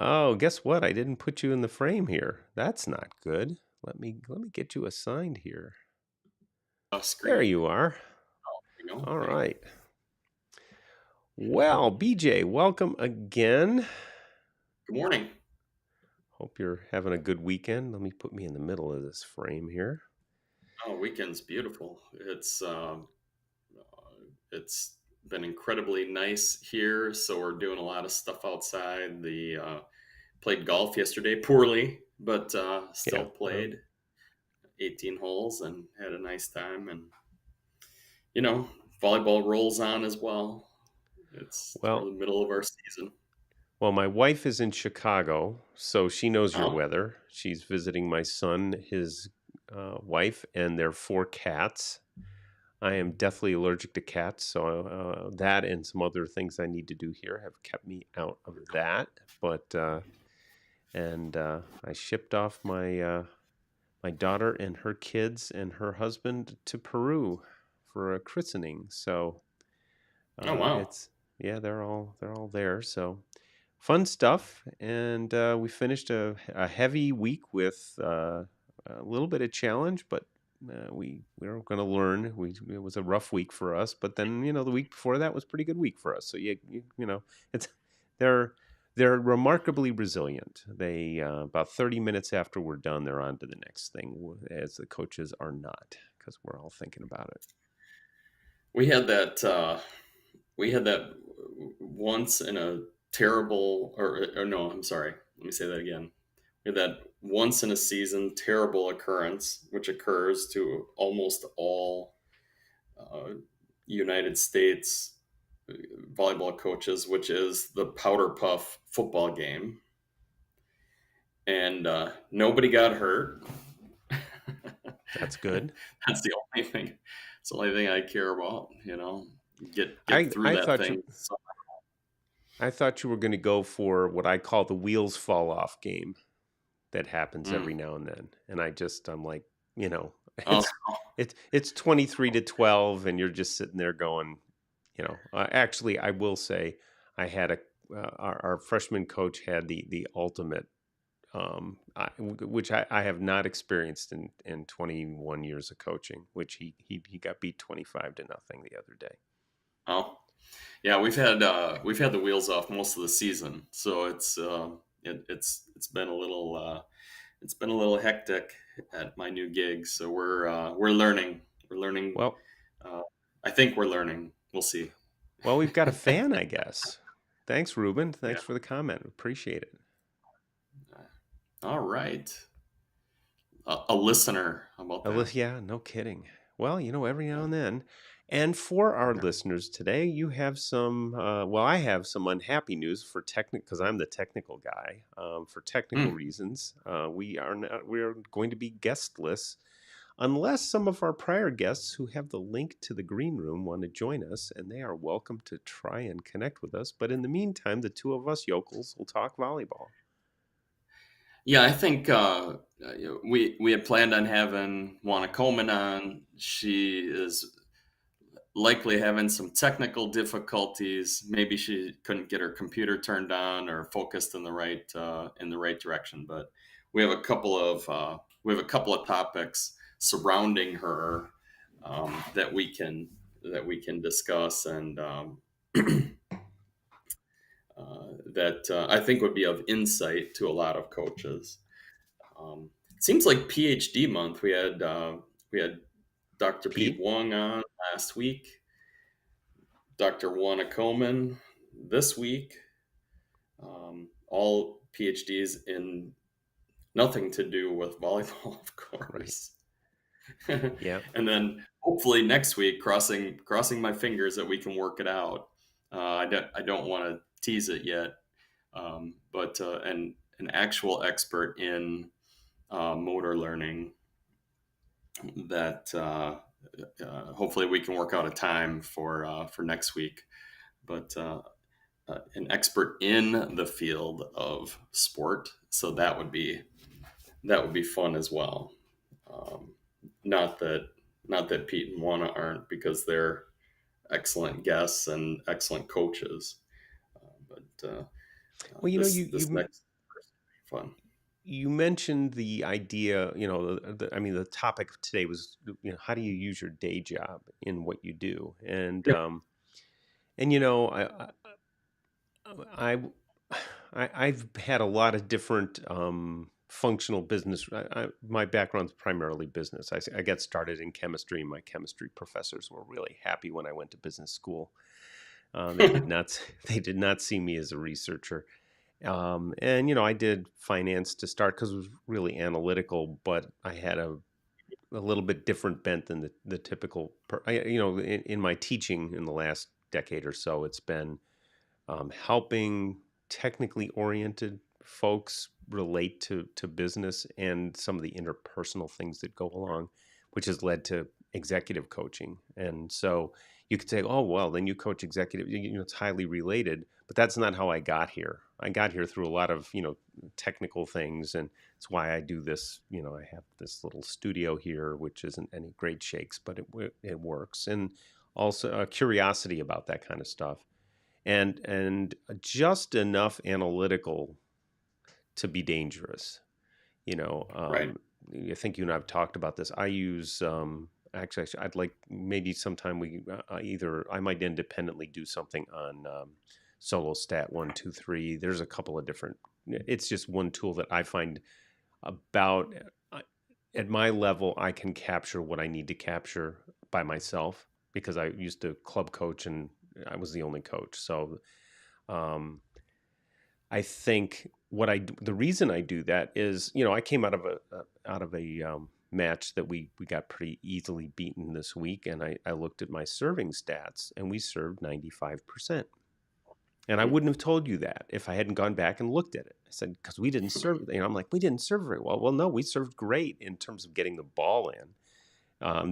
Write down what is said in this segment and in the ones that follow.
Oh, guess what? I didn't put you in the frame here. That's not good. Let me get you assigned here. There Screen. you are. All Okay. right. Well, BJ, welcome again. Good morning. Hope you're having a good weekend. Let me put me in the middle of this frame here. Oh, weekend's beautiful. It's been incredibly nice here, so we're doing a lot of stuff outside. The Played golf yesterday, poorly, but Yeah. still played 18 holes and had a nice time. And you know, volleyball rolls on as well. We're in Well, the middle of our season. well, my wife is in Chicago, so she knows your Oh, weather. She's visiting my son, his wife, and their four cats. I am deathly allergic to cats, so that and some other things I need to do here have kept me out of that. But I shipped off my daughter and her kids and her husband to Peru for a christening. So oh wow. it's yeah, they're all there. So fun stuff, and we finished a heavy week with a little bit of challenge, but we're going to learn. It was a rough week for us, but then the week before that was a pretty good week for us. So it's they're they're remarkably resilient. They about 30 minutes after we're done, they're on to the next thing, as the coaches are not, because we're all thinking about it. We had that. We had that once in a terrible, or no, I'm sorry. Let me say that again. We had that once in a season terrible occurrence, which occurs to almost all uh, United States volleyball coaches, which is the powder puff football game. And nobody got hurt. That's good. That's the only thing. It's the only thing I care about. Get I through I that thought thing. you I thought you were going to go for what I call the wheels fall off game that happens Mm. every now and then. And I'm like, Oh, it's 23-12 and you're just sitting there going, actually I will say I had our freshman coach had the ultimate which I have not experienced in 21 years of coaching, which he got beat 25-0 the other day. oh, yeah. We've had the wheels off most of the season, so it's been a little hectic at my new gig. So we're learning. We're learning. Well, Uh, I think we're learning. We'll see. we've got a fan, I guess. Thanks, Ruben. Yeah. Thanks for the comment. Appreciate it. All right. A listener. How about that? Yeah, no kidding. Well, every now and then. And for our Yeah. listeners today, you have some. I have some unhappy news for because I'm the technical guy. For technical Mm. reasons, we are not. We are going to be guestless unless some of our prior guests who have the link to the green room want to join us, and they are welcome to try and connect with us. But in the meantime, the two of us yokels will talk volleyball. Yeah, I think we had planned on having Oana Coman on. She is likely having some technical difficulties. Maybe she couldn't get her computer turned on or focused in the right direction. But we have a couple of topics surrounding her that we can discuss and that I think would be of insight to a lot of coaches. It seems like Ph.D. month. We had Dr. Pete Pete? Wong on last week, Dr. Oana Coman this week, all PhDs in nothing to do with volleyball, of Right. course. Yeah. And then hopefully next week, crossing my fingers that we can work it out. I don't want to tease it yet, but an actual expert in motor learning that hopefully we can work out a time for next week. But an expert in the field of sport, so that would be fun as well. Um, not that not that Pete and Juana aren't, because they're excellent guests and excellent coaches. But Well, this next. fun. You mentioned the idea, I mean, the topic of today was, how do you use your day job in what you do? And I, I've had a lot of different functional business. My background's primarily business. I got started in chemistry, and my chemistry professors were really happy when I went to business school. They did not they did not see me as a researcher. And I did finance to start because it was really analytical, but I had a little bit different bent than the typical. In my teaching in the last decade or so, it's been helping technically oriented folks relate to business and some of the interpersonal things that go along, which has led to executive coaching. And so you could say, oh, well, then you coach executive, it's highly related, but that's not how I got here. I got here through a lot of, technical things. And it's why I do this. I have this little studio here, which isn't any great shakes, but it works. And also a curiosity about that kind of stuff and just enough analytical to be dangerous. You know, Right. um, I think you and I've talked about this. I use actually, I'd like maybe sometime either I might independently do something on solo stat 1, 2, 3. There's a couple of different. It's just one tool that I find about at my level I can capture what I need to capture by myself because I used to club coach and I was the only coach. So um, I think the reason I do that is, I came out of a match that we got pretty easily beaten this week, and I looked at my serving stats, and we served 95%. And I wouldn't have told you that if I hadn't gone back and looked at it. I said because we didn't serve. I'm like we didn't serve very well. Well, no, we served great in terms of getting the ball in.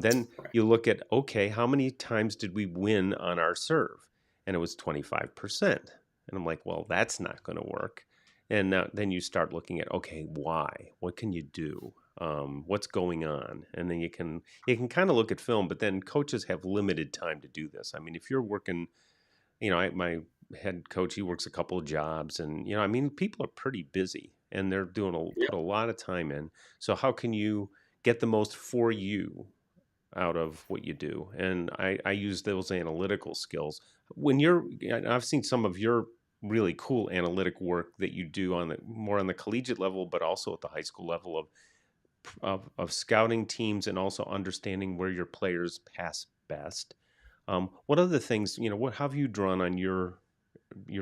Then Right. you look at, okay, how many times did we win on our serve? And it was 25%. And I'm like, well, that's not going to work. And then you start looking at, okay, why? What can you do? What's going on? And then you can kind of look at film, but then coaches have limited time to do this. I mean, if you're working, my head coach, he works a couple of jobs, and I mean, people are pretty busy, and they're Yeah. put a lot of time in. So how can you get the most for you out of what you do? And I use those analytical skills. I've seen some of your really cool analytic work that you do more on the collegiate level, but also at the high school level of scouting teams and also understanding where your players pass best. What other things, what have you drawn on your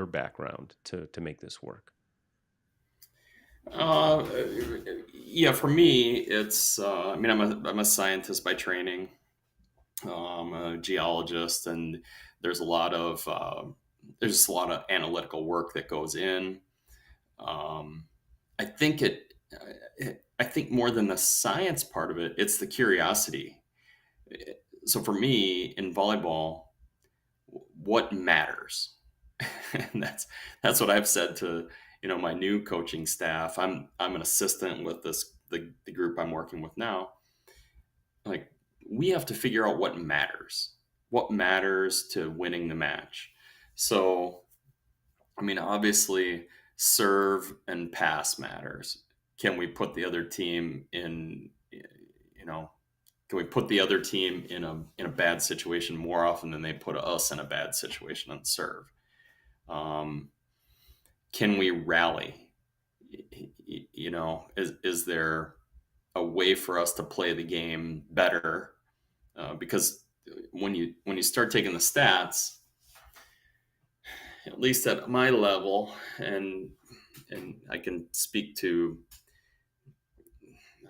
background to make this work? Uh, yeah, for me, it's. I mean, I'm a scientist by training. I'm a geologist, and there's a lot of there's just a lot of analytical work that goes in. Um, I think I think more than the science part of it, it's the curiosity. So for me in volleyball, what matters? And that's what I've said to my new coaching staff. I'm an assistant with the group I'm working with now. Like, we have to figure out what matters to winning the match. So I mean, obviously, serve and pass matters. Can we put the other team in, can we put the other team in a bad situation more often than they put us in a bad situation on serve? Um, can we rally? Is there a way for us to play the game better? Because when you start taking the stats, at least at my level, and I can speak to,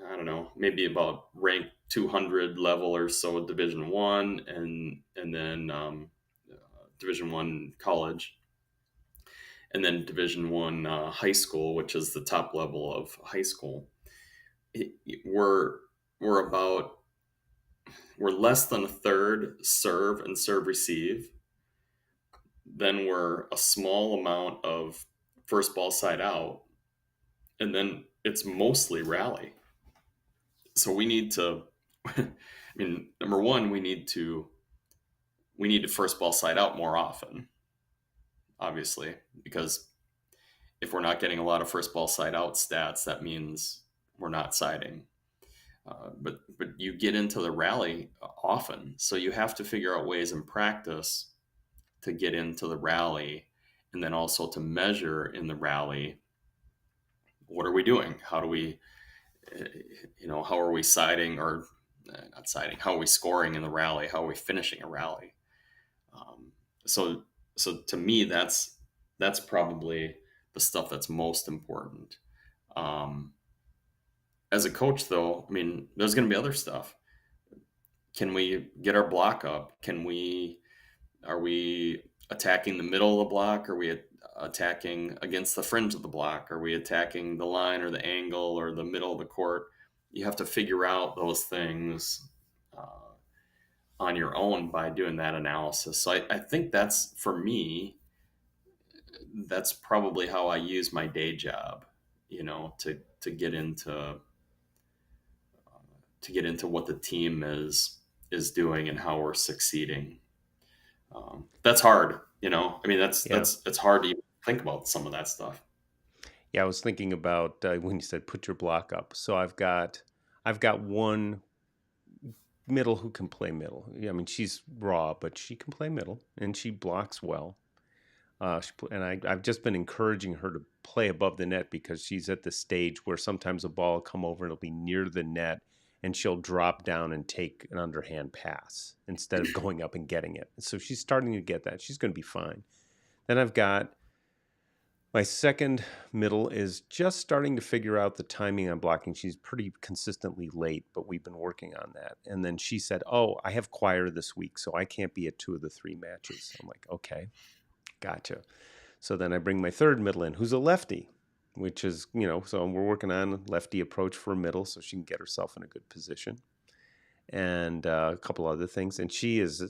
I don't know, maybe about rank 200 level or so at Division One, and then Division One college, and then Division One high school, which is the top level of high school. It, we're we're about we're less than a third serve and serve receive. Then we're a small amount of first ball side out, and then it's mostly rally. So we need to I mean, number one, we need to first ball side out more often, obviously, because if we're not getting a lot of first ball side out stats, that means we're not siding. But you get into the rally often, so you have to figure out ways in practice to get into the rally, and then also to measure in the rally, what are we doing? How do we, how are we siding or not siding? How are we scoring in the rally? How are we finishing a rally? Um, so, so to me, that's probably the stuff that's most important. Um, as a coach, though, I mean, there's going to be other stuff. Can we get our block up? Are we attacking the middle of the block? Are we attacking against the fringe of the block? Are we attacking the line or the angle or the middle of the court? You have to figure out those things on your own by doing that analysis. So I think that's, for me, that's probably how I use my day job, to get into what the team is doing and how we're succeeding. That's hard, I mean, Yeah. it's hard to even think about some of that stuff. Yeah, I was thinking about when you said put your block up. So I've got one middle who can play middle. Yeah, I mean she's raw, but she can play middle and she blocks well. I've just been encouraging her to play above the net because she's at the stage where sometimes a ball will come over and it'll be near the net and she'll drop down and take an underhand pass instead of going up and getting it. So she's starting to get that. She's going to be fine. Then I've got my second middle is just starting to figure out the timing on blocking. She's pretty consistently late, but we've been working on that. And then she said, "Oh, I have choir this week, so I can't be at 2 of the 3 matches." I'm like, "Okay, gotcha." So then I bring my third middle in, who's a lefty, which is, so we're working on lefty approach for a middle so she can get herself in a good position and a couple other things. And she is,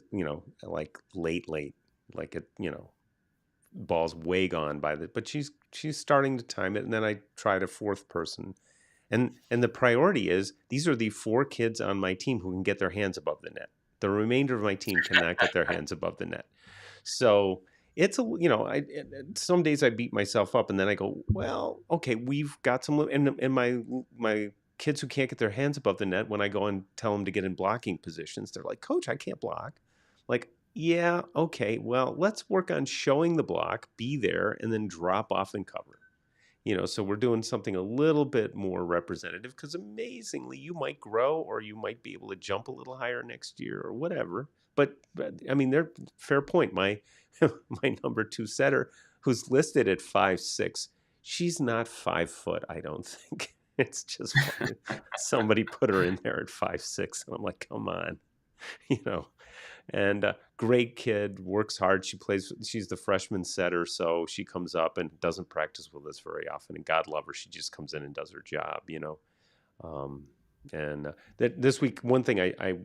like late, like it, ball's way gone by the, but she's starting to time it. And then I tried a fourth person. And the priority is these are the 4 kids on my team who can get their hands above the net. The remainder of my team cannot get their hands above the net. So it's some days I beat myself up and then I go, well, okay, we've got some, and my kids who can't get their hands above the net, when I go and tell them to get in blocking positions, they're like, "Coach, I can't block." Like, yeah, okay, well, let's work on showing the block, be there, and then drop off and cover. So we're doing something a little bit more representative because amazingly you might grow or you might be able to jump a little higher next year or whatever. But I mean, they're fair point. My my number 2 setter, who's listed at 5'6", she's not 5 foot. I don't think. It's just funny. Somebody put her in there at 5'6", and I'm like, come on, you know. And great kid, works hard. She's the freshman setter, so she comes up and doesn't practice with us very often. And God love her, she just comes in and does her job. Um, and that this week, one thing I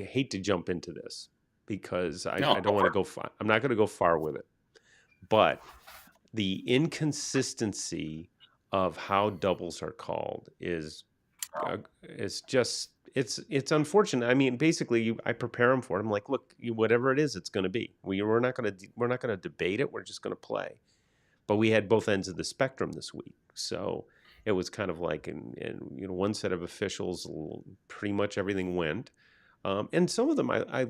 hate to jump into this because No, I go don't want for to it. go far. I'm not going to go far with it, but the inconsistency of how doubles are called is just it's unfortunate. I mean, basically, I prepare them for it. I'm like, look, whatever it is, it's going to be. We're not going to debate it. We're just going to play. But we had both ends of the spectrum this week, so it was kind of like in one set of officials, pretty much everything went. And some of them, a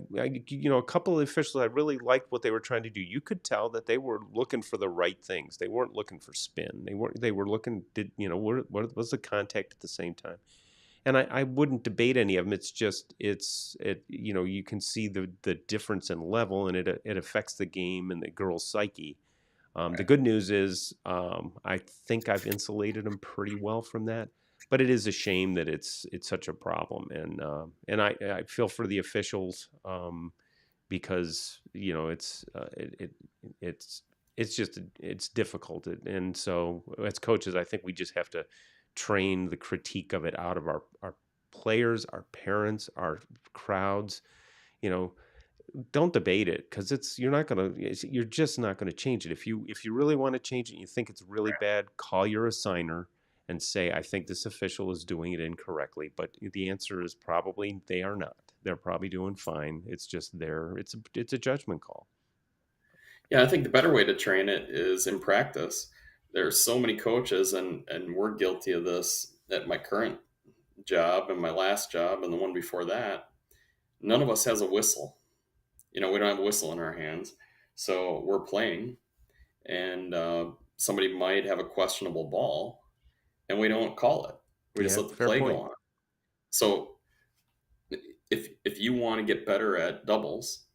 couple of officials, I really liked what they were trying to do. You could tell that they were looking for the right things. They weren't looking for spin. They were looking, what was the contact at the same time? And I wouldn't debate any of them. It's just, you can see the difference in level, and it affects the game and the girl's psyche. The good news is I think I've insulated them pretty well from that. But it is a shame that it's such a problem, and I feel for the officials because it's just it's difficult, and so as coaches, I think we just have to train the critique of it out of our players, our parents, our crowds. You know, don't debate it because you're just not gonna change it. If you really want to change it and you think it's really bad, call your assigner and say, I think this official is doing it incorrectly. But the answer is probably they are not. They're probably doing fine. It's just it's a judgment call. Yeah, I think the better way to train it is in practice. there's so many coaches, and we're guilty of this at my current job and my last job and the one before that. None of us has a whistle. We don't have a whistle in our hands, so we're playing, and somebody might have a questionable ball, and we don't call it. We just Yeah, let the fair play go point. on. So if you want to get better at doubles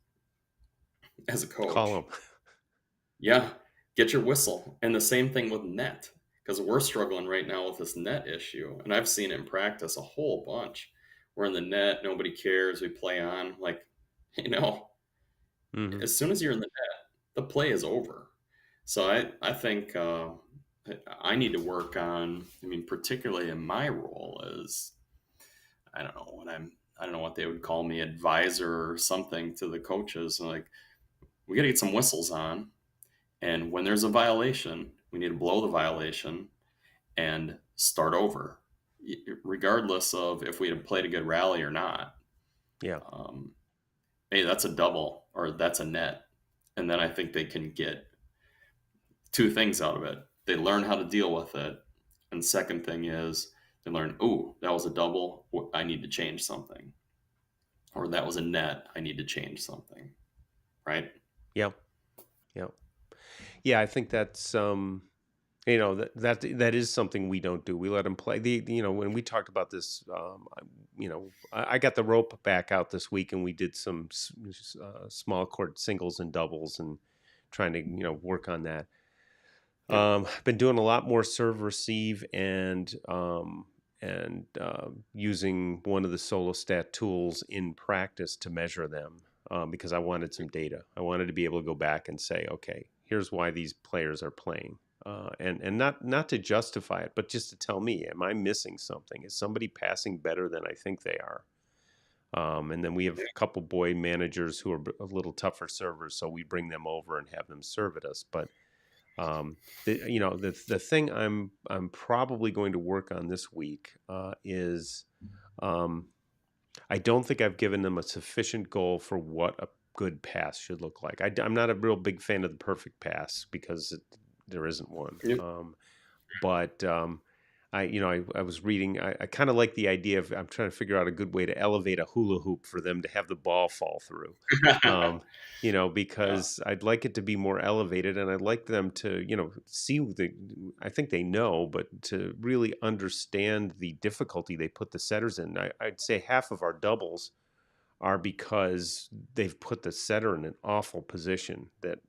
as a Call coach, them. yeah, get your whistle. And the same thing with net, because we're struggling right now with this net issue. And I've seen it in practice a whole bunch. We're in the net, nobody cares, we play on. Like, you know, Hmm. as soon as you're in the net, the play is over. So I think I need to work on, I mean, particularly in my role as, I don't know what I don't know what they would call me, advisor or something to the coaches. Like, we got to get some whistles on. And when there's a violation, we need to blow the violation and start over, regardless of if we had played a good rally or not. Yeah. Um, hey, that's a double or that's a net. And then I think they can get two things out of it. They learn how to deal with it. And second thing is they learn, oh, that was a double. I need to change something. Or that was a net. I need to change something. Right? Yeah. Yeah. Yeah. I think that's that is something we don't do. We let them play. When we talked about this, I got the rope back out this week, and we did some small court singles and doubles, and trying to work on that. Yeah. Been doing a lot more serve receive and using one of the solo stat tools in practice to measure them, because I wanted some data. I wanted to be able to go back and say, okay, here's why these players are playing, and not to justify it, but just to tell me, am I missing something? Is somebody passing better than I think they are? And then we have a couple boy managers who are a little tougher servers, so we bring them over and have them serve at us. But the thing I'm probably going to work on this week is, um, I don't think I've given them a sufficient goal for what a good pass should look like. I'm not a real big fan of the perfect pass because there isn't one. Yep. But I was reading. I kind of like the idea of, I'm trying to figure out a good way to elevate a hula hoop for them to have the ball fall through. Um, Yeah. because I'd like it to be more elevated, and I'd like them to, see I think they know, but to really understand the difficulty they put the setters in. I'd say half of our doubles are because they've put the setter in an awful position that,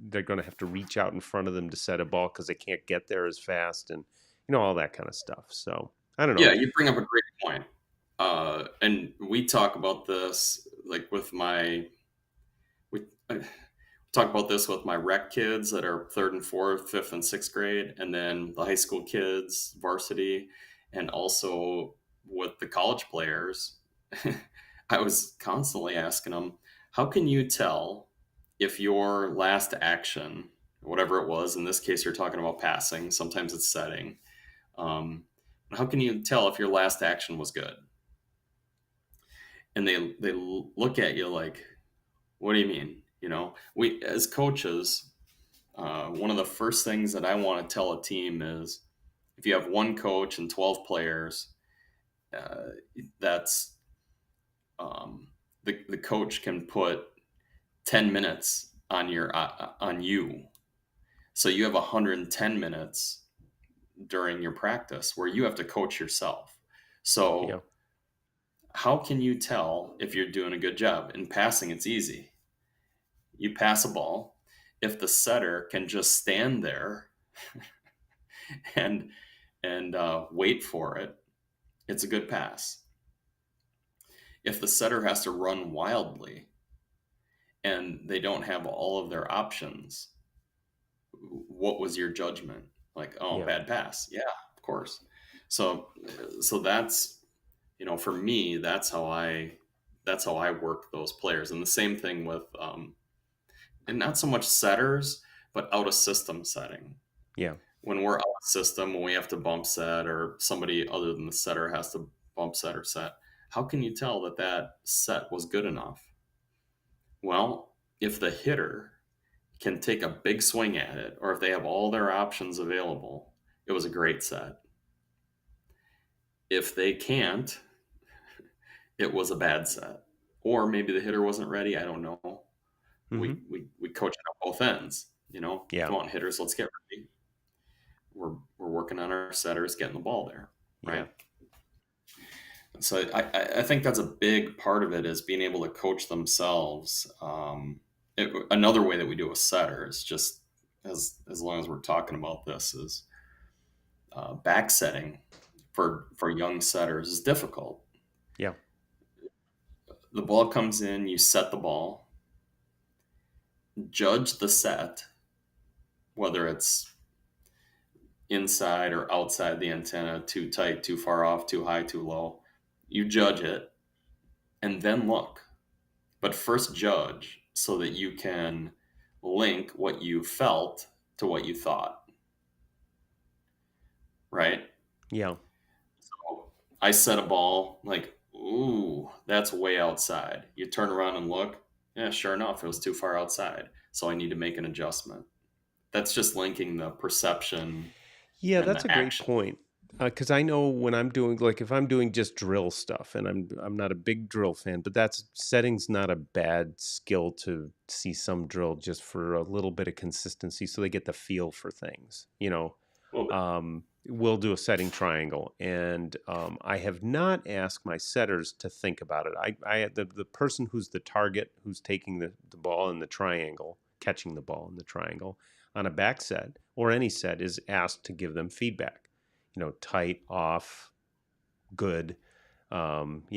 they're going to have to reach out in front of them to set a ball because they can't get there as fast, and all that kind of stuff. So I don't know. Yeah, you bring up a great point. And we talk about this like with my we talk about this with my rec kids that are third and fourth, fifth and sixth grade, and then the high school kids, varsity, and also with the college players. I was constantly asking them, how can you tell if your last action, whatever it was, in this case, you're talking about passing, sometimes it's setting. Um, how can you tell if your last action was good? And they look at you like, what do you mean? We as coaches, one of the first things that I want to tell a team is, if you have one coach and 12 players, uh, that's the coach can put 10 minutes on you, so you have 110 minutes during your practice where you have to coach yourself. Yeah. So how can you tell if you're doing a good job? In passing, it's easy. You pass a ball. If the setter can just stand there and wait for it, it's a good pass. If the setter has to run wildly and they don't have all of their options, what was your judgment? Like, oh, Yeah. bad pass. Yeah, of course. So, so that's, for me, that's how I work those players. And the same thing with, and not so much setters, but out of system setting. Yeah. When we're out of system, when we have to bump set, or somebody other than the setter has to bump set or set, how can you tell that set was good enough? Well, if the hitter can take a big swing at it, or if they have all their options available, it was a great set. If they can't, it was a bad set. Or maybe the hitter wasn't ready. I don't know. Hmm. We coach it on both ends. You know, Yeah. come on, hitters, let's get ready. We're working on our setters, getting the ball there, Yeah. right? So I think that's a big part of it is being able to coach themselves. Another way that we do a setter is just as long as we're talking about this is back setting for young setters is difficult. Yeah. The ball comes in, you set the ball, judge the set, whether it's inside or outside the antenna, too tight, too far off, too high, too low. You judge it and then look. But first judge so that you can link what you felt to what you thought, right? Yeah. So I set a ball like, ooh, that's way outside. You turn around and look, yeah, sure enough, it was too far outside. So I need to make an adjustment. That's just linking the perception Yeah, and that's a the great action. point. Because I know when I'm doing, like, if I'm doing just drill stuff, and I'm not a big drill fan, but that's setting's not a bad skill to see some drill just for a little bit of consistency, so they get the feel for things. A little bit. We'll do a setting triangle, and I have not asked my setters to think about it. The person who's the target, who's taking the ball in the triangle, catching the ball in the triangle on a back set or any set, is asked to give them feedback. Tight, off, good. So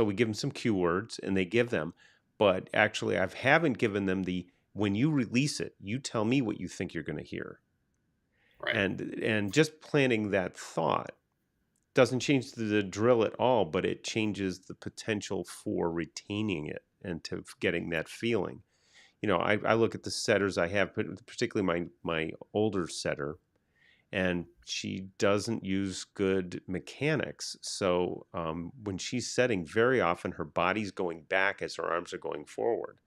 we give them some cue words, and they give them. But actually, I haven't given them the when you release it, you tell me what you think you're going to hear, Right. and just planting that thought doesn't change the drill at all, but it changes the potential for retaining it and to getting that feeling. I look at the setters I have, particularly my older setter, and she doesn't use good mechanics. So when she's setting, very often her body's going back as her arms are going forward.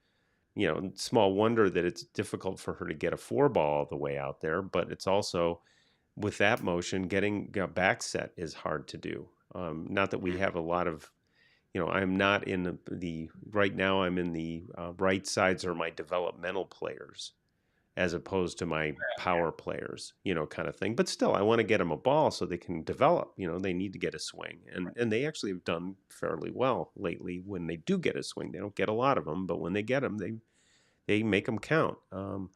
Small wonder that it's difficult for her to get a four ball all the way out there, but it's also with that motion, getting a back set is hard to do. Not that we Mhm. have a lot of, I'm not in right now, I'm in the right sides are my developmental players as opposed to my power players, kind of thing. But still, I want to get them a ball so they can develop. They need to get a swing, and they actually have done fairly well lately. When they do get a swing, they don't get a lot of them, but when they get them, they make them count. And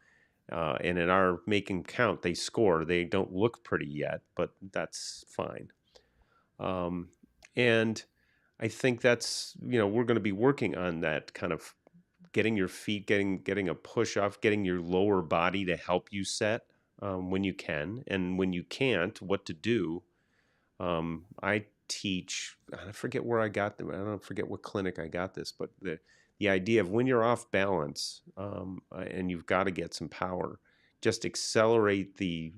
in our make 'em count, they score. They don't look pretty yet, but that's fine. Um, and I think that's we're going to be working on that kind of getting your feet, getting a push off, getting your lower body to help you set when you can, and when you can't, what to do. I teach. I forget where I got them. I don't forget what clinic I got this, but the idea of when you're off balance and you've got to get some power, just accelerate the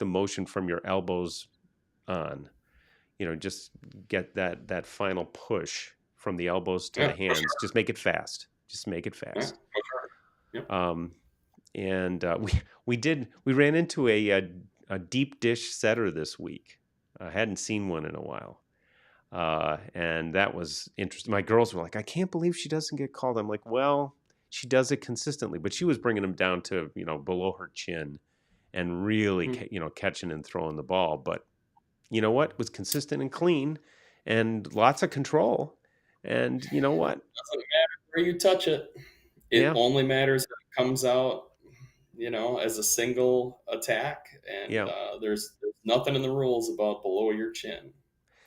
motion from your elbows on. Just get that final push from the elbows to Yeah, the for hands. sure. Just make it fast. Just make it Yeah, fast. for sure. Yep. Um, and we ran into a deep dish setter this week. I hadn't seen one in a while, and that was interesting. My girls were like, "I can't believe she doesn't get called." I'm like, "Well, she does it consistently, but she was bringing them down to below her chin, and really Mhm. catching and throwing the ball. But you know what? It was consistent and clean, and lots of control. And you know what? Doesn't matter where you touch it. It Yeah, only matters if it comes out, as a single attack, and yeah. there's nothing in the rules about below your chin.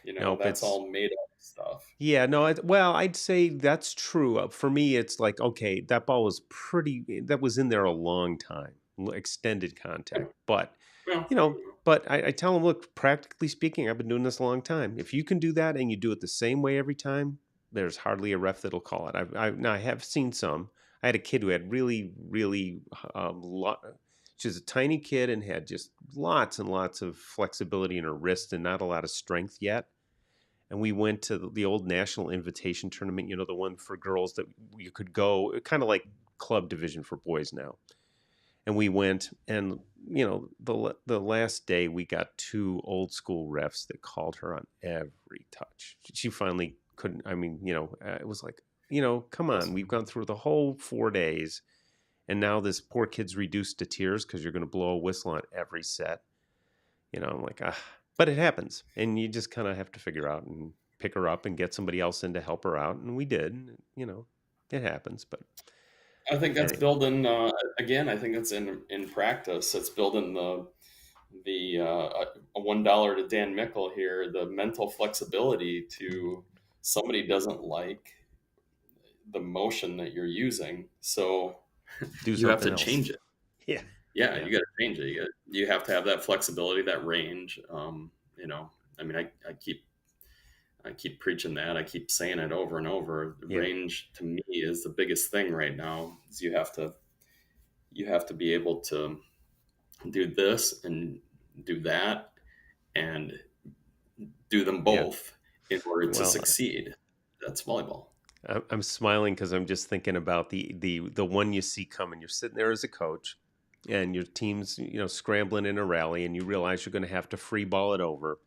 Nope. That's It's all made up stuff. Yeah, no, well, I'd say that's true. For me, it's like, okay, that ball was that was in there a long time, extended Yeah. contact. But, Well, you know, but I tell them, look, practically speaking, I've been doing this a long time. If you can do that and you do it the same way every time, there's hardly a ref that'll call it. Now I have seen some. I had a kid who had really, really, she was a tiny kid and had just lots and lots of flexibility in her wrist and not a lot of strength yet, and we went to the old national invitation tournament, the one for girls that you could go kind of like club division for boys now. And we went, and the last day we got two old school refs that called her on every touch. She finally couldn't. I mean, it was like, come on, we've gone through the whole 4 days, and now this poor kid's reduced to tears because you're going to blow a whistle on every set. I'm like, but it happens, and you just kind of have to figure out and pick her up and get somebody else in to help her out, and we did. It happens, but I think that's anyway. building again. I think that's in practice. It's building the a $1 to Dan Mickle here. The mental flexibility to somebody doesn't like the motion that you're using, so Do you have something to else. change it. Yeah, Yeah, yeah, you got to change it. You have to have that flexibility, that range. I mean, I keep preaching that. I keep saying it over and over. The yeah, range to me is the biggest thing right now. Is you have to be able to do this and do that and do them yeah. both in order to Well, succeed. That's volleyball. I'm smiling because I'm just thinking about the one you see coming. You're sitting there as a coach, and your team's scrambling in a rally, and you realize you're going to have to free ball it over,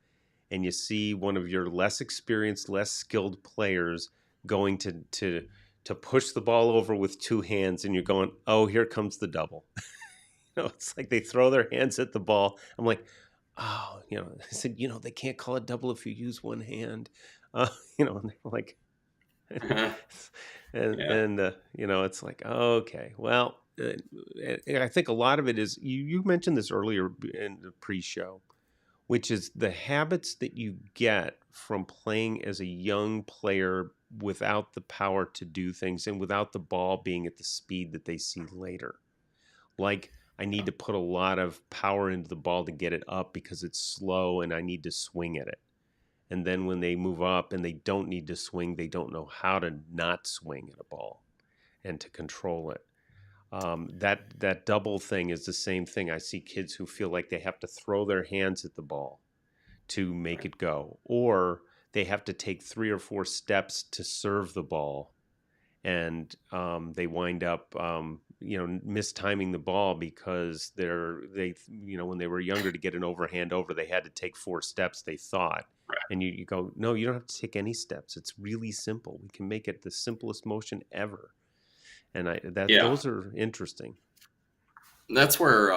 and you see one of your less experienced, less skilled players going to push the ball over with two hands, and you're going, oh, here comes the double. It's like they throw their hands at the ball. I'm like, oh, I said, they can't call it double if you use one hand. And they're like, Yeah. it's like, okay, well, I think a lot of it is, you mentioned this earlier in the pre-show, which is the habits that you get from playing as a young player without the power to do things and without the ball being at the speed that they see later. Like, I need to put a lot of power into the ball to get it up because it's slow and I need to swing at it. And then when they move up and they don't need to swing, they don't know how to not swing at a ball and to control it. That double thing is the same thing. I see kids who feel like they have to throw their hands at the ball to make Right. it go, or they have to take 3 or 4 steps to serve the ball, and they wind up mistiming the ball because when they were younger, to get an overhand over, they had to take 4 steps, they thought. And you go, no, you don't have to take any steps. It's really simple. We can make it the simplest motion ever. And Yeah. those are interesting. That's where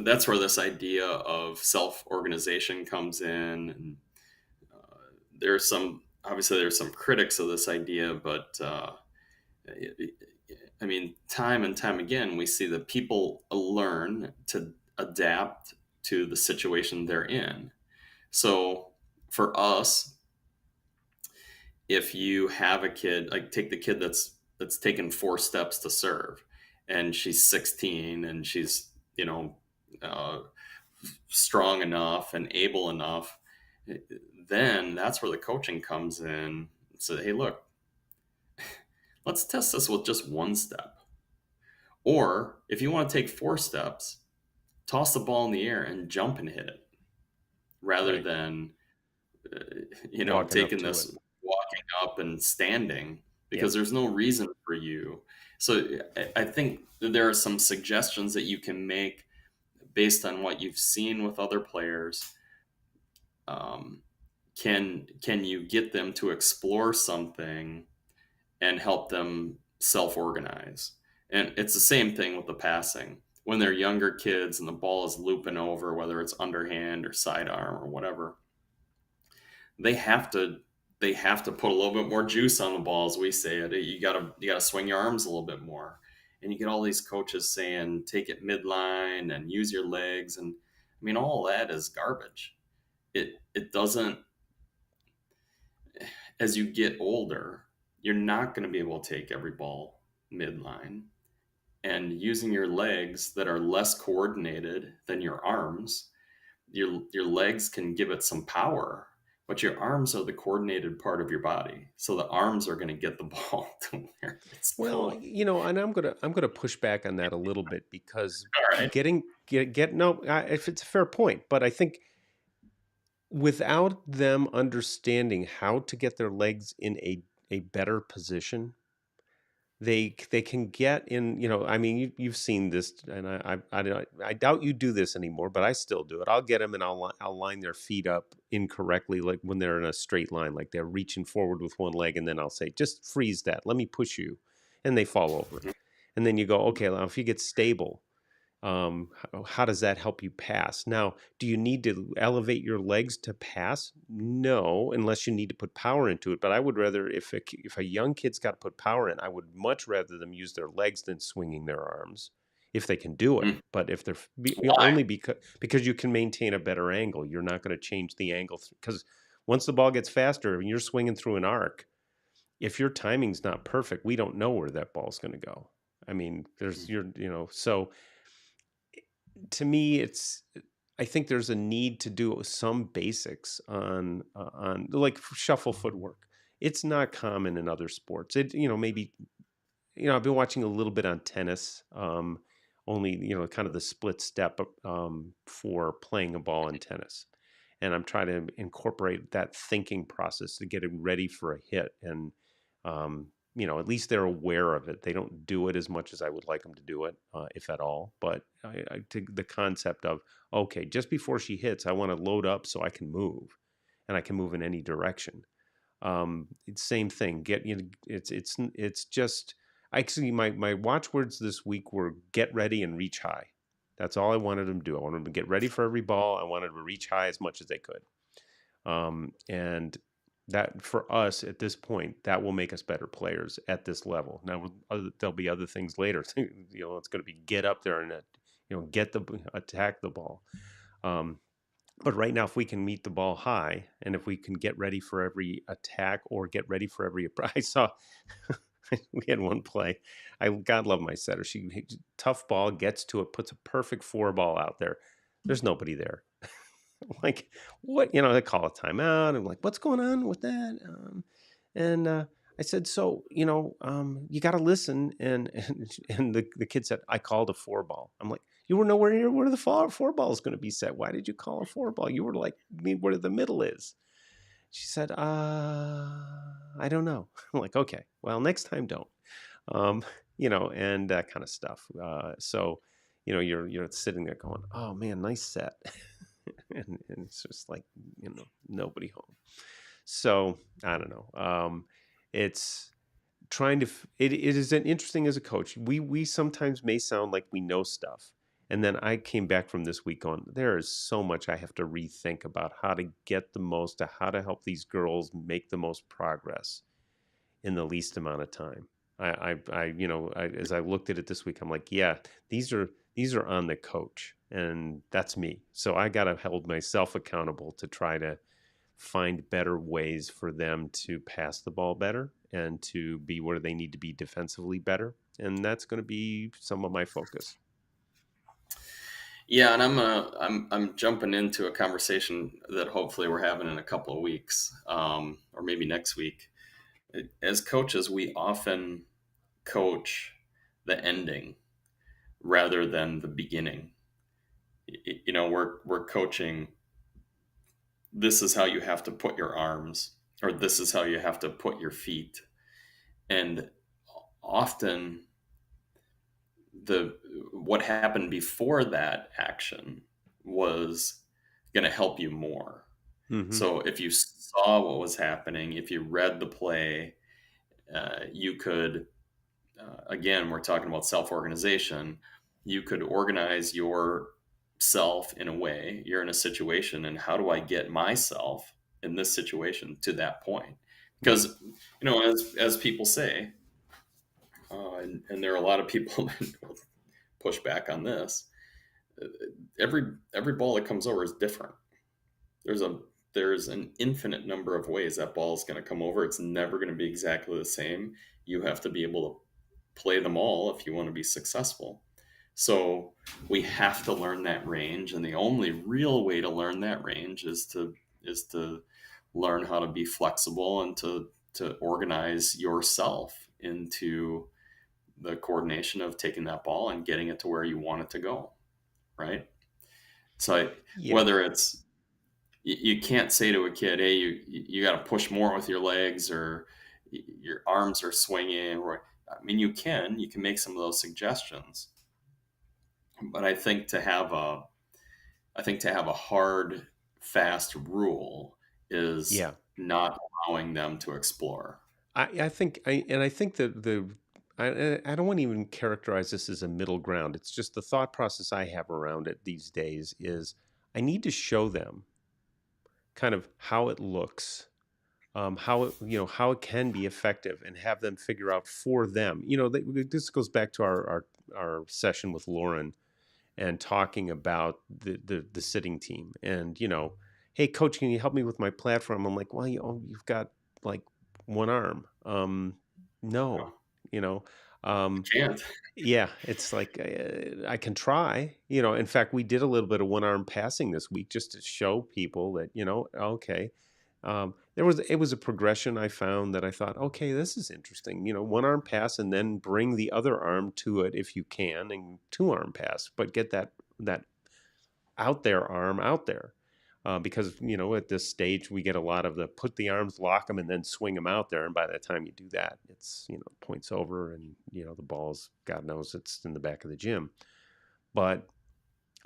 this idea of self organization comes in. And there's some obviously there's some critics of this idea, but I mean, time and time again, we see that people learn to adapt to the situation they're in. So for us, if you have a kid, like take the kid that's taken 4 steps to serve, and she's 16 and she's uh, strong enough and able enough, then that's where the coaching comes in and say, hey, look, let's test this with just 1 step. Or if you want to take 4 steps, toss the ball in the air and jump and hit it rather Right. than uh, Walking up taking to it. this walking up and standing, Yep. because there's no reason for you. So I think that there are some suggestions that you can make based on what you've seen with other players. um, can you get them to explore something and help them self-organize? And it's the same thing with the passing. When they're younger kids and the ball is looping over, whether it's underhand or sidearm or whatever, they have to put a little bit more juice on the ball, as we say it. You gotta swing your arms a little bit more. And you get all these coaches saying take it midline and use your legs, and I mean all that is garbage. It doesn't. As you get older, you're not going to be able to take every ball midline, and using your legs that are less coordinated than your arms, your legs can give it some power, but your arms are the coordinated part of your body. So the arms are going to get the ball to where it's Well, going. and I'm gonna push back on that a little bit, because All right. getting get no, if it's a fair point, but I think without them understanding how to get their legs in a better position, they can get in, I mean, you've seen this, and I doubt you do this anymore, but I still do it. I'll get them and I'll line their feet up incorrectly, like when they're in a straight line, like they're reaching forward with one leg, and then I'll say, just freeze that, let me push you, and they fall over. And then you go, okay, now if you get stable, how does that help you pass? Now, do you need to elevate your legs to pass? No, unless you need to put power into it. But I would rather, if a young kid's got to put power in, I would much rather them use their legs than swinging their arms, if they can do it. Mm. But if they're Why? only because you can maintain a better angle, you're not going to change the angle, because once the ball gets faster and you're swinging through an arc, if your timing's not perfect, we don't know where that ball's going to go. I mean, so to me, I think there's a need to do some basics on like shuffle footwork. It's not common in other sports. Maybe, I've been watching a little bit on tennis, only, kind of the split step, for playing a ball in tennis. And I'm trying to incorporate that thinking process to get it ready for a hit. And, at least they're aware of it. They don't do it as much as I would like them to do it, if at all. But the concept of, okay, just before she hits, I want to load up so I can move, and I can move in any direction. It's same thing. It's just, actually, my watchwords this week were get ready and reach high. That's all I wanted them to do. I wanted them to get ready for every ball. I wanted them to reach high as much as they could. And that, for us at this point, that will make us better players at this level. Now, there'll be other things later. It's going to be get up there and attack the ball. But right now, if we can meet the ball high, and if we can get ready for every attack or get ready for every, I saw we had one play. God love my setter. She tough ball, gets to it, puts a perfect 4 ball out there. There's nobody there. Like, what? They call a timeout. I'm like, what's going on with that? And I said, so, you got to listen. And the kid said, I called a 4 ball. I'm like, you were nowhere near where the 4 ball is going to be set. Why did you call a 4 ball? You were like, where the middle is. She said, I don't know. I'm like, okay, well, next time don't. And that kind of stuff. So, you're sitting there going, oh man, nice set. and it's just like, nobody home. So I don't know. It's trying to. It is an interesting as a coach. We sometimes may sound like we know stuff, and then I came back from this week on. There is so much I have to rethink about how to get the most, how to help these girls make the most progress in the least amount of time. As I looked at it this week, I'm like, yeah, these are on the coach, and that's me. So I got to hold myself accountable to try to find better ways for them to pass the ball better and to be where they need to be defensively better. And that's going to be some of my focus. Yeah, and I'm jumping into a conversation that hopefully we're having in a couple of weeks, or maybe next week. As coaches, we often coach the ending rather than the beginning. We're coaching. This is how you have to put your arms, or this is how you have to put your feet, and often the what happened before that action was going to help you more. Mm-hmm. So if you saw what was happening, if you read the play, you could, again, we're talking about self-organization. You could organize yourself in a way. You're in a situation, and how do I get myself in this situation to that point? Because, as people say, and there are a lot of people that push back on this. Every ball that comes over is different. There's an infinite number of ways that ball is going to come over. It's never going to be exactly the same. You have to be able to play them all if you want to be successful. So we have to learn that range, and the only real way to learn that range is to learn how to be flexible and to organize yourself into the coordination of taking that ball and getting it to where you want it to go, right? So Yeah. whether it's you can't say to a kid, "Hey, you got to push more with your legs," or "Your arms are swinging." Or I mean, you can make some of those suggestions, but I think to have a hard, fast rule is Yeah. not allowing them to explore. I think that I don't want to even characterize this as a middle ground. It's just the thought process I have around it these days is I need to show them kind of how it looks, how it, how it can be effective, and have them figure out for them. This goes back to our session with Lauren and talking about the sitting team, and hey coach, can you help me with my platform? I'm like, well, you've got like one arm. No, No, you know, I um, can't. yeah, it's like I can try. In fact, we did a little bit of one arm passing this week just to show people that okay. It was a progression I found that I thought, okay, this is interesting. One arm pass and then bring the other arm to it if you can, and two arm pass, but get that out there arm out there. Because at this stage we get a lot of the put the arms, lock them, and then swing them out there, and by the time you do that, it's points over, and the ball's, God knows, it's in the back of the gym. But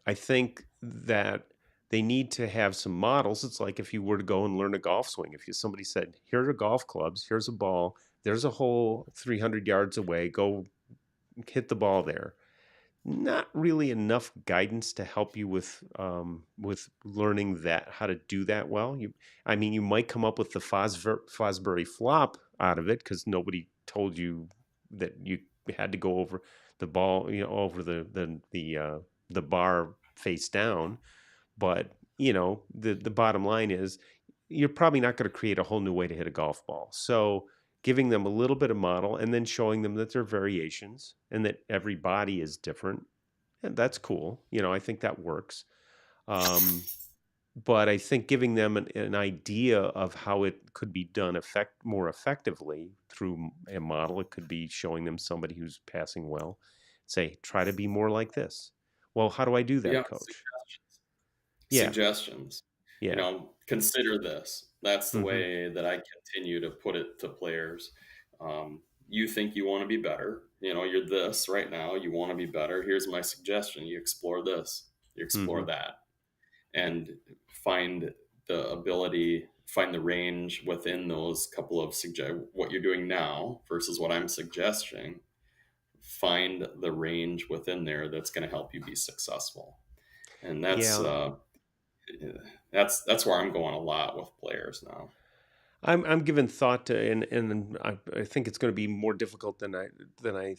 I think that they need to have some models. It's like if you were to go and learn a golf swing. If somebody said, "Here are golf clubs. Here's a ball. There's a hole 300 yards away. Go hit the ball there." Not really enough guidance to help you with learning that how to do that well. I mean, you might come up with the Fosbury flop out of it because nobody told you that you had to go over the ball, over the bar face down. But the bottom line is you're probably not going to create a whole new way to hit a golf ball. So giving them a little bit of model and then showing them that there are variations and that every body is different. And that's cool. I think that works. Um, but I think giving them an idea of how it could be done more effectively through a model. It could be showing them somebody who's passing well. Say, try to be more like this. Well, how do I do Yeah, that, coach? Yeah, suggestions. yeah. Consider this. That's the Hmm. way that I continue to put it to players. You think you want to be better. You're this right now. You want to be better. Here's my suggestion. You explore this. You explore Hmm. that, and find the range within those couple of what you're doing now versus what I'm suggesting. Find the range within there that's going to help you be successful, and Yeah, yeah, that's where I'm going a lot with players now. I'm giving thought to, and I think it's going to be more difficult than I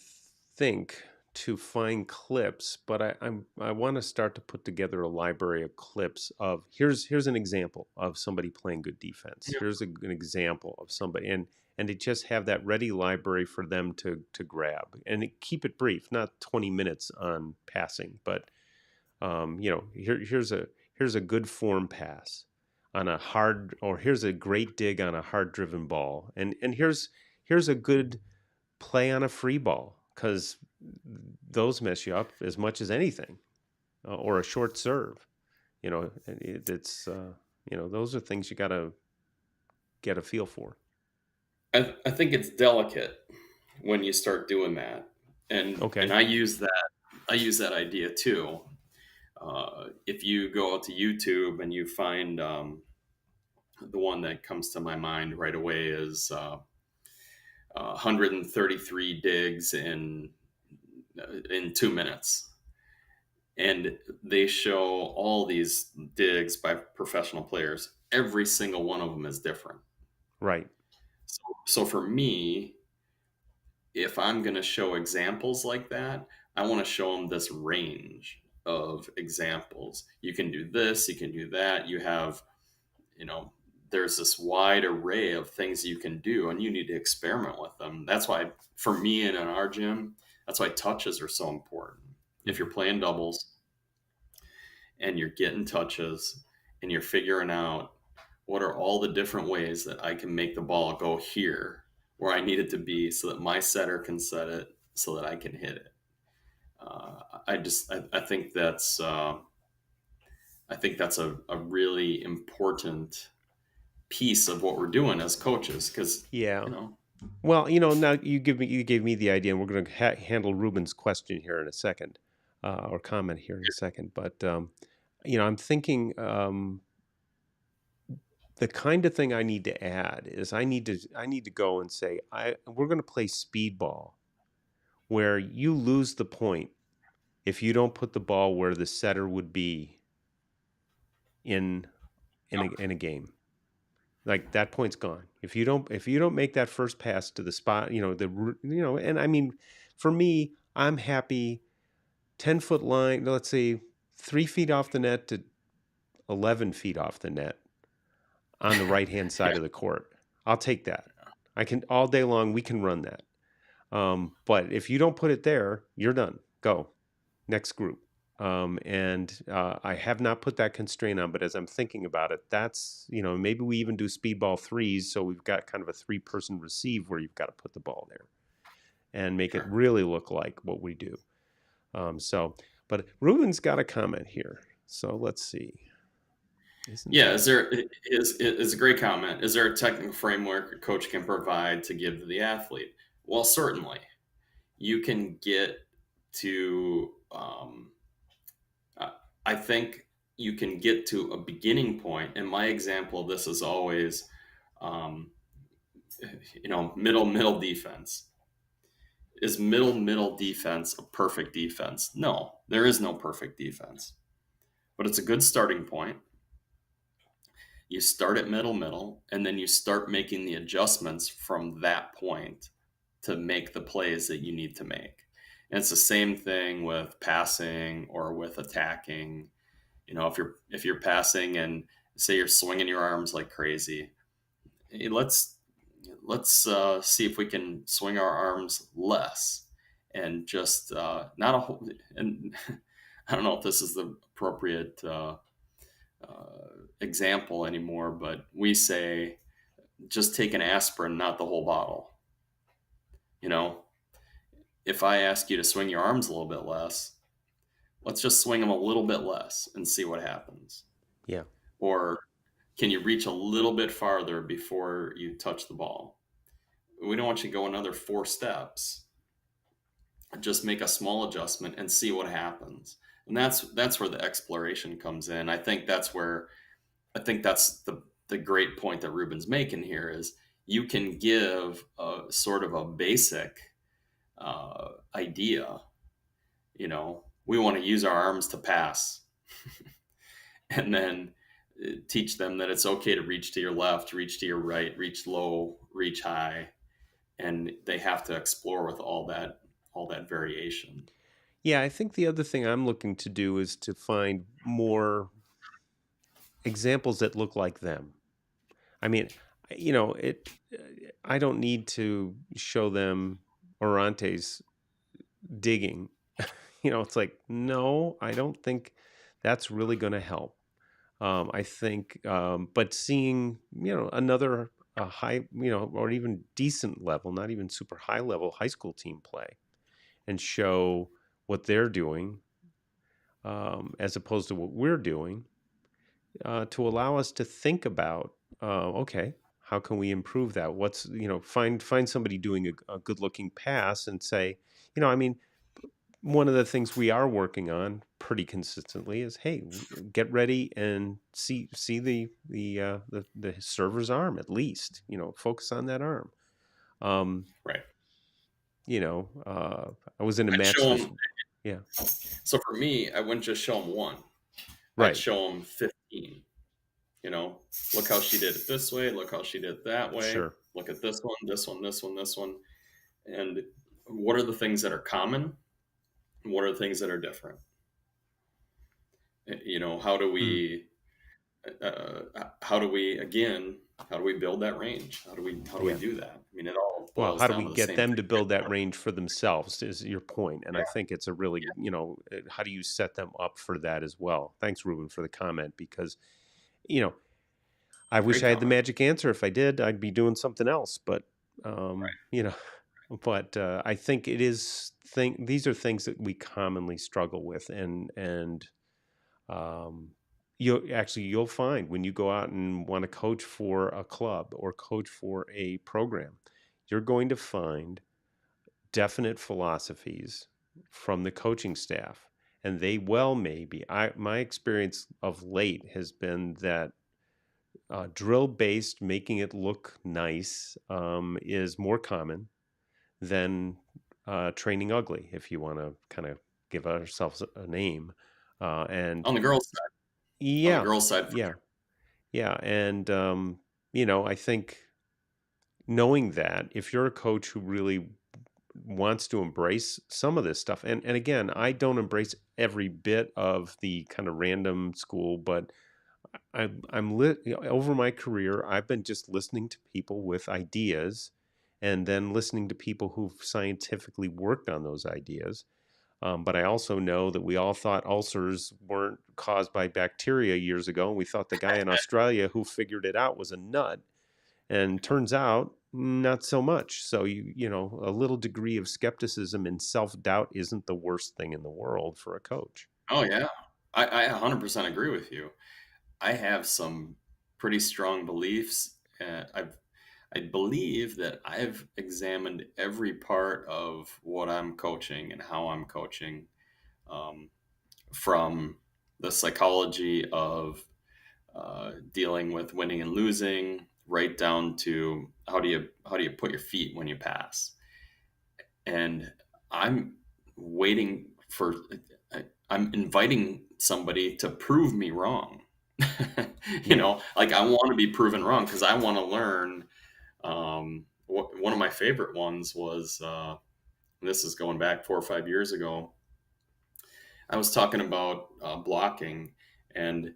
think to find clips, but I want to start to put together a library of clips of here's an example of somebody playing good defense. Yeah, Here's an example of somebody, and to just have that ready library for them to grab, and keep it brief, not 20 minutes on passing, but here's a good form pass on a hard, or here's a great dig on a hard driven ball, and here's a good play on a free ball, because those mess you up as much as anything, or a short serve. It's those are things you got to get a feel for. I think it's delicate when you start doing that, and Okay. I use that idea too. If you go out to YouTube and you find the one that comes to my mind right away is 133 digs in 2 minutes, and they show all these digs by professional players. Every single one of them is different. Right. So for me, if I'm going to show examples like that, I want to show them this range of examples. You can do this, you can do that. You know, there's this wide array of things you can do, and you need to experiment with them. That's why, for me and in our gym, that's why touches are so important. If you're Hmm. playing doubles and you're getting touches and you're figuring out what are all the different ways that I can make the ball go here where I need it to be so that my setter can set it so that I can hit it. I think that's a really important piece of what we're doing as coaches because Yeah. Well, now you gave me the idea, and we're going to handle Ruben's question here in a second, or comment here in a second. But I'm thinking the kind of thing I need to add is I need to go and say we're going to play speedball, where you lose the point if you don't put the ball where the setter would be in in a game. Like that point's gone. If you don't make that first pass to the spot, and I mean, for me, I'm happy 10-foot line, let's say 3 feet off the net to 11 feet off the net on the right hand Yeah, side of the court. I'll take that. I can all day long. We can run that. But if you don't put it there, you're done. Go next group. And I have not put that constraint on, but as I'm thinking about it, that's, maybe we even do speedball threes. So we've got kind of a 3-person receive where you've got to put the ball there and make it sure. really look like what we do. But Ruben's got a comment here. So let's see. Isn't Yeah, that? is a great comment. Is there a technical framework a coach can provide to give to the athlete? Well, certainly. You can get to I think you can get to a beginning point. And my example of this is always, um, middle defense. Is middle defense a perfect defense? No, there is no perfect defense, but it's a good starting point. You start at middle, and then you start making the adjustments from that point to make the plays that you need to make. And it's the same thing with passing or with attacking. If you're passing and say you're swinging your arms like crazy, hey, let's see if we can swing our arms less and just not a whole. And I don't know if this is the appropriate example anymore, but we say just take an aspirin, not the whole bottle. You know, if I ask you to swing your arms a little bit less, let's just swing them a little bit less and see what happens. Yeah. Or can you reach a little bit farther before you touch the ball? We don't want you to go another 4 steps. Just make a small adjustment and see what happens. And that's where the exploration comes in. I think that's the great point that Ruben's making here is you can give a sort of a basic idea. We want to use our arms to pass, and then teach them that it's okay to reach to your left, reach to your right, reach low, reach high, and they have to explore with all that variation. Yeah. I think the other thing I'm looking to do is to find more examples that look like them. I mean, it. I don't need to show them Orante's digging. It's like, no, I don't think that's really going to help. I think, but seeing, another high, or even decent level, not even super high level high school team play and show what they're doing as opposed to what we're doing to allow us to think about, okay, how can we improve that? What's, find somebody doing a good looking pass and say, I mean, one of the things we are working on pretty consistently is, hey, get ready and see the server's arm at least. Focus on that arm. Um, Right. I was in a I'd match show this. them. Yeah, So for me, I wouldn't just show them one. I'd right, show them 15. Look how she did it this way. Look how she did it that way. sure, Look at this one, this one, this one, this one. And what are the things that are common? And what are the things that are different? How do mm, we, how do we, again, how do we build that range? How do we yeah. do that? I mean, it all Well, boils how do down we to the get same them thing. to build that range for themselves? Is your point, and I Yeah, think it's a really, yeah, how do you set them up for that as well? Thanks, Ruben, for the comment because you know I wish great I had the comment. magic answer. If I did, I'd be doing something else. But Right, but I think it is these are things that we commonly struggle with, and um, you'll find when you go out and want to coach for a club or coach for a program, you're going to find definite philosophies from the coaching staff, and they well may be. My experience of late has been that drill based, making it look nice, is more common than training ugly, if you want to kind of give ourselves a name. And On the girls' side, on the yeah, girls' side, for yeah, yeah. And, I think knowing that if you're a coach who really wants to embrace some of this stuff, and again, I don't embrace every bit of the kind of random school, but over my career, I've been just listening to people with ideas and then listening to people who've scientifically worked on those ideas. But I also know that we all thought ulcers weren't caused by bacteria years ago. And we thought the guy in Australia who figured it out was a nut. And turns out not so much. So a little degree of skepticism and self-doubt isn't the worst thing in the world for a coach. oh yeah, I 100% agree with you. I have some pretty strong beliefs. I believe that I've examined every part of what I'm coaching and how I'm coaching, um, from the psychology of dealing with winning and losing, right down to how do you put your feet when you pass. And I'm waiting for I'm inviting somebody to prove me wrong. Yeah. Like I want to be proven wrong because I want to learn. One of my favorite ones was, this is going back 4 or 5 years ago. I was talking about blocking, and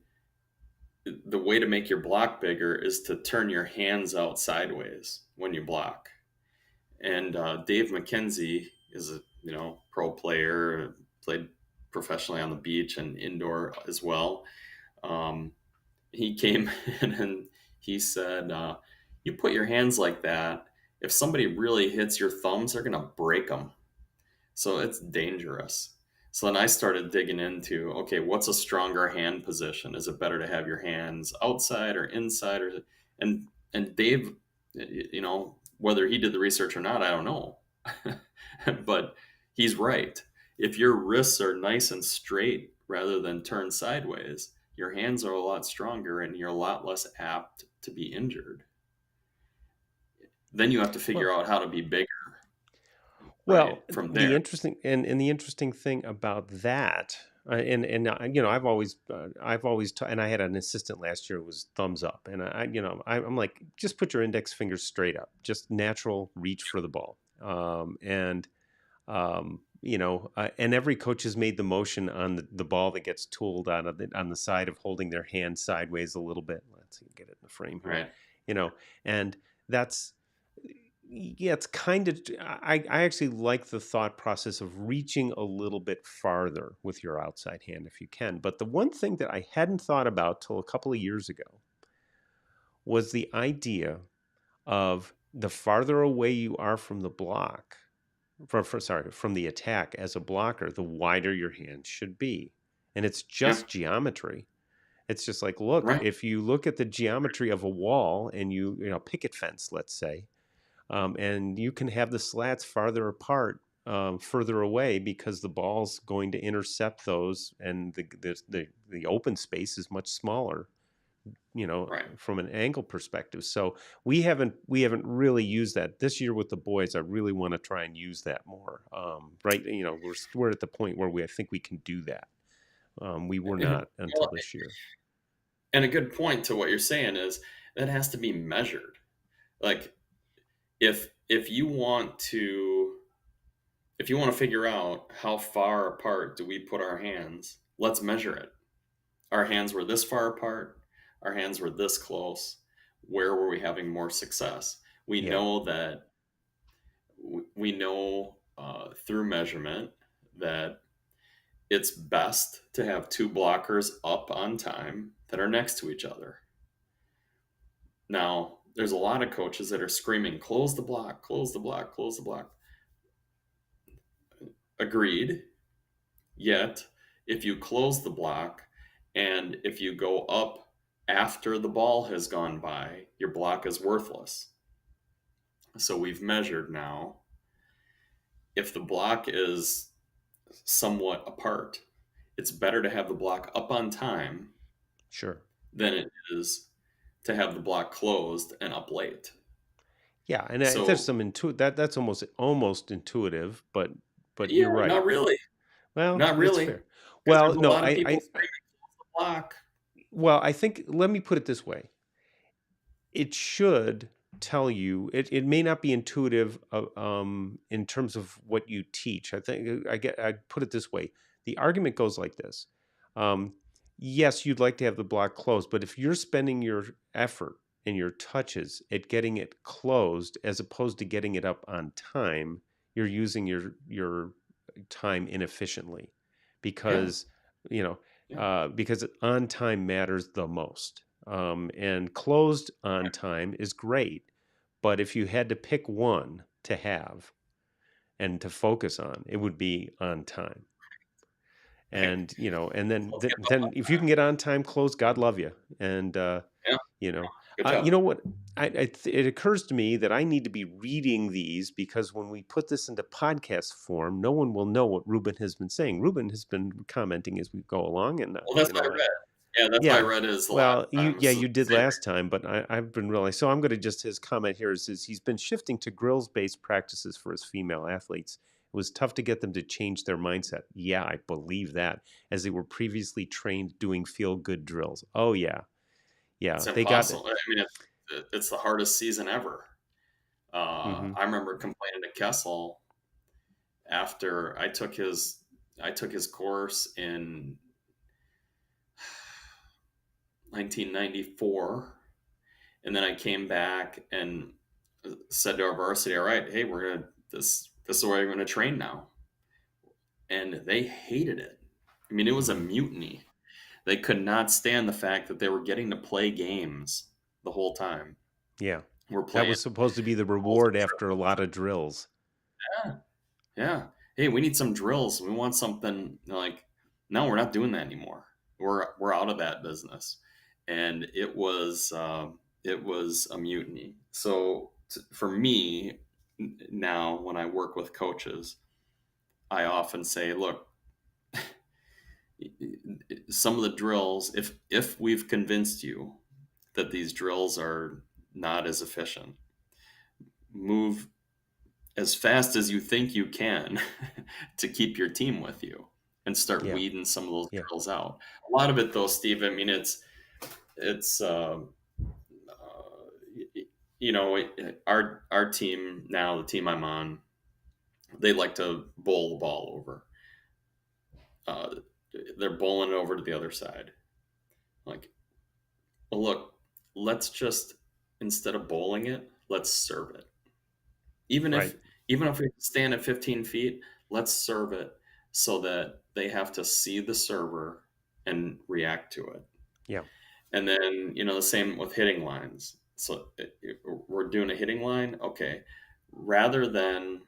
the way to make your block bigger is to turn your hands out sideways when you block. And Dave McKenzie is a pro player, played professionally on the beach and indoor as well. Um, he came in and he said, "You put your hands like that. If somebody really hits your thumbs, they're gonna break them. So it's dangerous." So then I started digging into, okay, what's a stronger hand position? Is it better to have your hands outside or inside? And Dave, whether he did the research or not, I don't know. But he's right. If your wrists are nice and straight rather than turned sideways, your hands are a lot stronger and you're a lot less apt to be injured. Then you have to figure Well, out how to be bigger, right? Well, From the there. interesting and the interesting thing about that, I've always and I had an assistant last year who was thumbs up, and I'm like, just put your index fingers straight up, just natural reach for the ball, and every coach has made the motion on the ball that gets tooled on the side of holding their hand sideways a little bit. Let's see, get it in the frame here, Right. and that's yeah, it's kind of I actually like the thought process of reaching a little bit farther with your outside hand if you can. But the one thing that I hadn't thought about till a couple of years ago was the idea of the farther away you are from the block, from the attack as a blocker, the wider your hand should be. And it's Yeah. just geometry. It's just like, look, Right. if you look at the geometry of a wall and picket fence, let's say, and you can have the slats farther apart, further away, because the ball's going to intercept those, and the open space is much smaller, Right. from an angle perspective. So we haven't really used that this year with the boys. I really want to try and use that more. Right, we're at the point where I think we can do that. We were not until Well, this year. and a good point to what you're saying is that has to be measured. Like if you want to figure out how far apart do we put our hands, let's measure it. Our hands were this far apart, our hands were this close. Where were we having more success? We Yeah. know that we know through measurement that it's best to have two blockers up on time that are next to each other. Now, there's a lot of coaches that are screaming, close the block, close the block, close the block. Agreed. Yet, if you close the block and if you go up after the ball has gone by, your block is worthless. So we've measured now if the block is somewhat apart, it's better to have the block up on time Sure. than it is to have the block closed and up late. Yeah, and there's So some that's almost intuitive, but yeah, you're right. not really, Well, not it's really, fair. because Well, there's a no, lot of people screaming close the block. I think let me put it this way. It should tell you it may not be intuitive in terms of what you teach. I think I put it this way. The argument goes like this. Um, yes, you'd like to have the block closed, but if you're spending your effort and your touches at getting it closed as opposed to getting it up on time, you're using your time inefficiently Yeah, because you know yeah, because on time matters the most. And closed on time is great, but if you had to pick one to have and to focus on, it would be on time. right. And and So let's get the then if you can get on time closed, God love you. And yeah, you know, good you job. know what? It occurs to me that I need to be reading these because when we put this into podcast form, no one will know what Ruben has been saying. Ruben has been commenting as we go along, and Well, that's what I read. Yeah, that's what I yeah. read is the last Well, time. you did Same. last time, but I've been really so I'm going to just his comment here is he's been shifting to grills based practices for his female athletes. It was tough to get them to change their mindset. Yeah, I believe that, as they were previously trained doing feel good drills. Oh yeah, It's yeah, they got it. impossible. I mean, it's the hardest season ever. Hmm. I remember complaining to Kessel after I took his course in 1994, and then I came back and said to our varsity, "All right, hey, we're gonna this is where we're gonna train now," and they hated it. I mean, it was a Hmm. mutiny. They could not stand the fact that they were getting to play games the whole time. Yeah, We're that playing was supposed to be the rules and reward after a lot of drills. yeah, yeah. Hey, we need some drills. We want something like, no, we're not doing that anymore. We're out of that business, and it was a mutiny. So for me now, when I work with coaches, I often say, look, some of the drills, if we've convinced you that these drills are not as efficient, move as fast as you think you can to keep your team with you and start Yeah, weeding some of those yeah, drills out. A lot of it, though, Steve. I mean, it's you know, our team now, the team I'm on, they like to bowl the ball over. Uh, they're bowling it over to the other side. Like, well, look, let's just instead of bowling it, let's serve it. Even right. if even if we stand at 15 feet, let's serve it so that they have to see the server and react to it. Yeah, And then, the same with hitting lines. So we're doing a hitting line. Okay. Rather than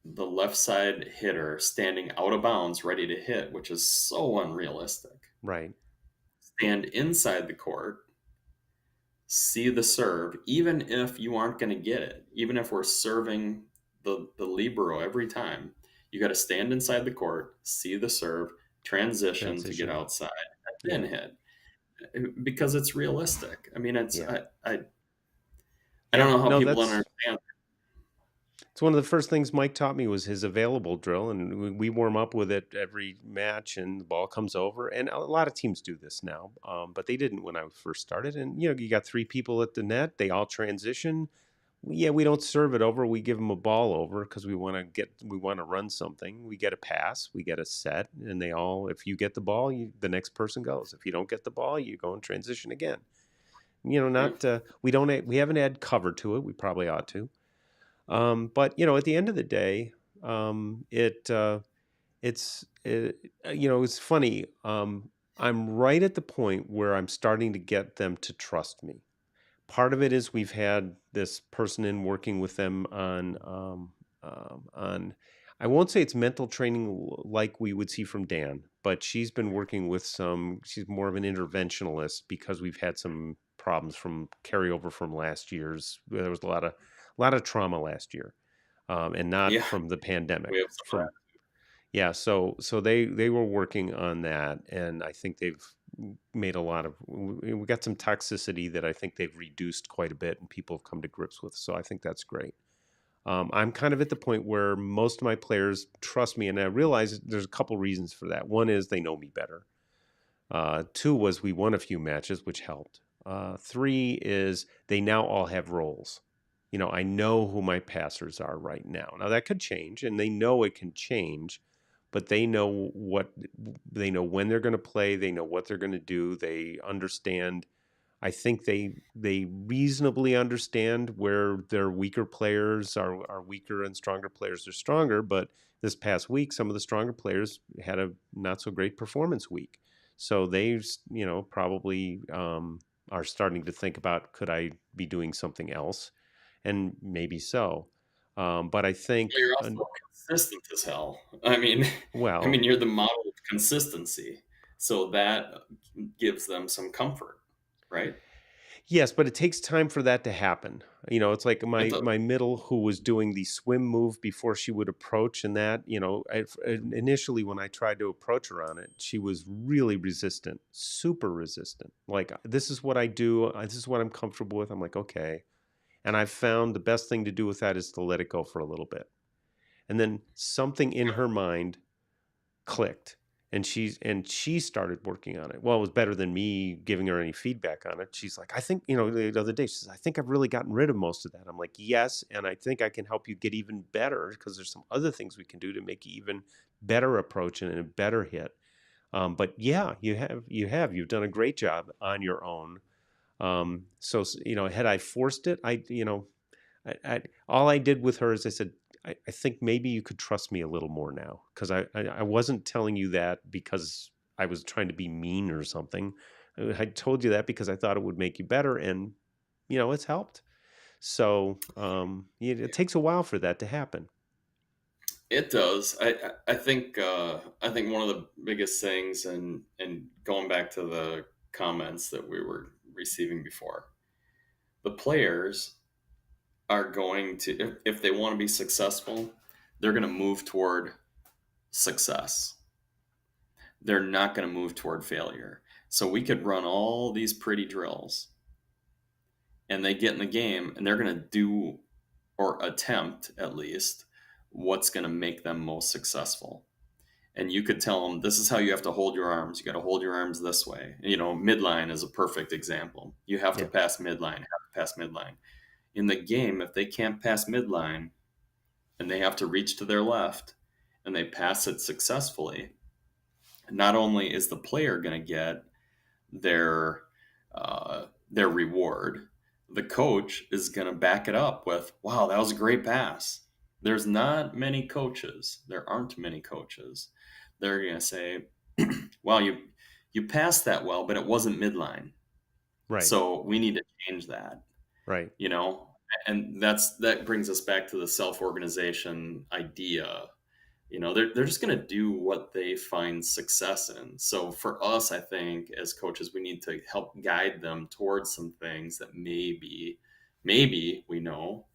the left side hitter standing out of bounds ready to hit, which is so unrealistic, right. stand inside the court, see the serve, even if you aren't going to get it, even if we're serving the libero every time, you got to stand inside the court, see the serve, transition to get Transition. outside, and Yeah, then hit because it's realistic. I mean, yeah, I don't yeah. know how No, people don't that's understand. it's one of the first things Mike taught me was his available drill, and we warm up with it every match, and the ball comes over. And a lot of teams do this now, but they didn't when I first started. And you got three people at the net; they all transition. Yeah, we don't serve it over. We give them a ball over because we want to run something. We get a pass, we get a set, and they all. If you get the ball, the next person goes. If you don't get the ball, you go and transition again. Right? Not we haven't had cover to it. We probably ought to. But at the end of the day, it's funny. I'm right at the point where I'm starting to get them to trust me. Part of it is we've had this person in working with them on I won't say it's mental training like we would see from Dan, but she's been working with she's more of an interventionalist because we've had some problems from carryover from last year's. There was a lot of trauma last year, and not Yeah, from the we pandemic. have some of From Yeah, so they were working on that, and I think they've made a lot of. We got some toxicity that I think they've reduced quite a bit, and people have come to grips with. So I think that's great. I'm kind of at the point where most of my players trust me, and I realize there's a couple reasons for that. One is they know me better. Two was we won a few matches, which helped. Three is they now all have roles. I know who my passers are right now. Now that could change, and they know it can change, but they know when they're going to play. They know what they're going to do. They understand. I think they reasonably understand where their weaker players are weaker and stronger players are stronger. But this past week, some of the stronger players had a not so great performance week, so they probably are starting to think about, could I be doing something else, and maybe so. But I think, You're also consistent as hell. I mean, I well, mean, you're the model of consistency, so that gives them some comfort, right? yes, but it takes time for that to happen. It's like It my does. my middle, who was doing the swim move before she would approach, and that, initially when I tried to approach her on it, she was really resistant, super resistant. Like, this is what I do, this is what I'm comfortable with. I'm like, okay. And I've found the best thing to do with that is to let it go for a little bit. And then something in her mind clicked, and she started working on it. Well, it was better than me giving her any feedback on it. She's like, I think, the other day she says, I think I've really gotten rid of most of that. I'm like, yes, and I think I can help you get even better, because there's some other things we can do to make you even better approach and a better hit. But yeah, you've done a great job on your own. So had I forced it, all I did with her is I said, I think maybe you could trust me a little more now, because I wasn't telling you that because I was trying to be mean or something. I told you that because I thought it would make you better, and it's helped. So it takes a while for that to happen. It does. I think one of the biggest things, and going back to the comments that we were receiving before, the players are going to, if they want to be successful, they're going to move toward success. They're not going to move toward failure. So we could run all these pretty drills, and they get in the game, and they're going to do, or attempt at least, what's going to make them most successful. And you could tell them, this is how you have to hold your arms. You got to hold your arms this way. Midline is a perfect example. You have to Yeah. pass midline, have to pass midline. In the game, if they can't pass midline and they have to reach to their left and they pass it successfully, not only is the player going to get their their reward, the coach is going to back it up with, "Wow, that was a great pass." There's not many coaches. There aren't many coaches. They're going to say, "Wow, you passed that well, but it wasn't midline. Right. So we need to change that." Right. You know, and that brings us back to the self-organization idea. They're just going to do what they find success in. So for us, I think as coaches, we need to help guide them towards some things that maybe we know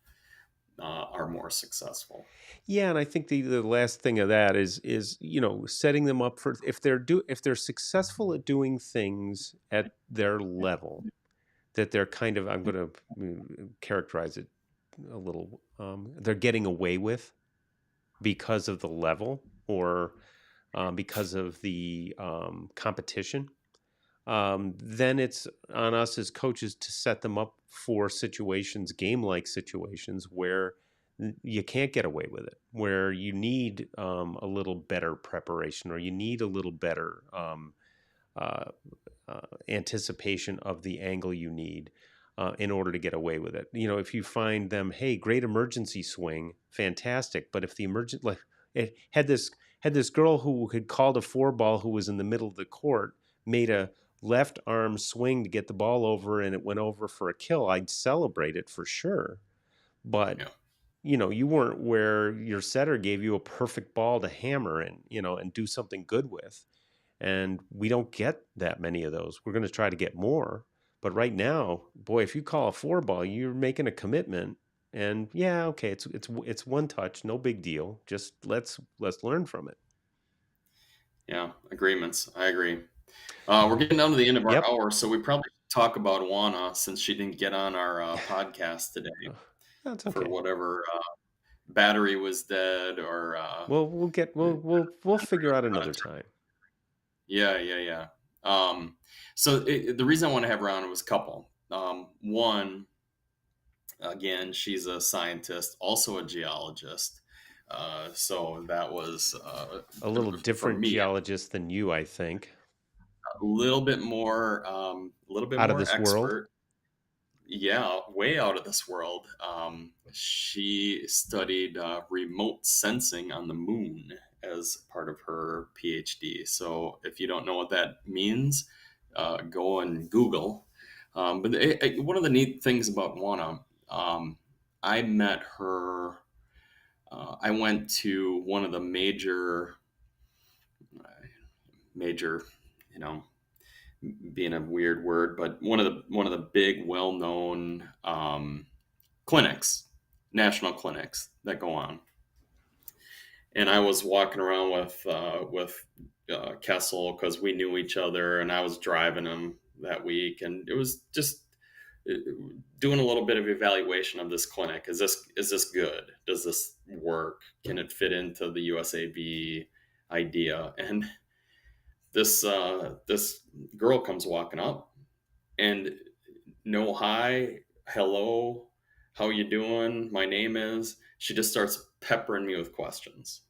are more successful. Yeah, and I think the last thing of that is setting them up for, if they're successful at doing things at their level, that they're kind of, I'm going to characterize it a little, they're getting away with because of the level, or because of the competition. Then it's on us as coaches to set them up for situations, game like situations, where you can't get away with it, where you need a little better preparation, or you need a little better uh, anticipation of the angle you need in order to get away with it. If you find them, hey, great emergency swing, fantastic. But if the emergent, like, it had this girl who had called a four ball, who was in the middle of the court, made a left arm swing to get the ball over, and it went over for a kill, I'd celebrate it for sure. But Yeah. you weren't where your setter gave you a perfect ball to hammer and and do something good with. And we don't get that many of those. We're going to try to get more. But right now, boy, if you call a four ball, you're making a commitment, And yeah, okay, it's one touch, no big deal. Just let's learn from it. Yeah, agreements. I agree. We're getting down to the end of our Yep. hour, so we probably should talk about Oana since she didn't get on our podcast today Oh, that's for okay. whatever battery was dead or Well, we'll figure out another time. yeah, yeah, yeah. So the reason I want to have her on was a couple. One, again, she's a scientist, also a geologist. So that was A little for different me geologist than you, I think. a little bit Out of more this world. expert. Yeah, way out of this world. She studied remote sensing on the moon as part of her PhD. So if you don't know what that means, go and Google. But one of the neat things about Juana, I met her. I went to one of the major, you know, being a weird word, but one of the big, well-known clinics, national clinics that go on. And I was walking around with Kessel because we knew each other, and I was driving him that week, and it was just uh, doing a little bit of evaluation of this clinic. Is this good? Does this work? Can it fit into the USAB idea? And this girl comes walking up, and no hi, hello, how you doing? My name is. She just starts peppering me with questions.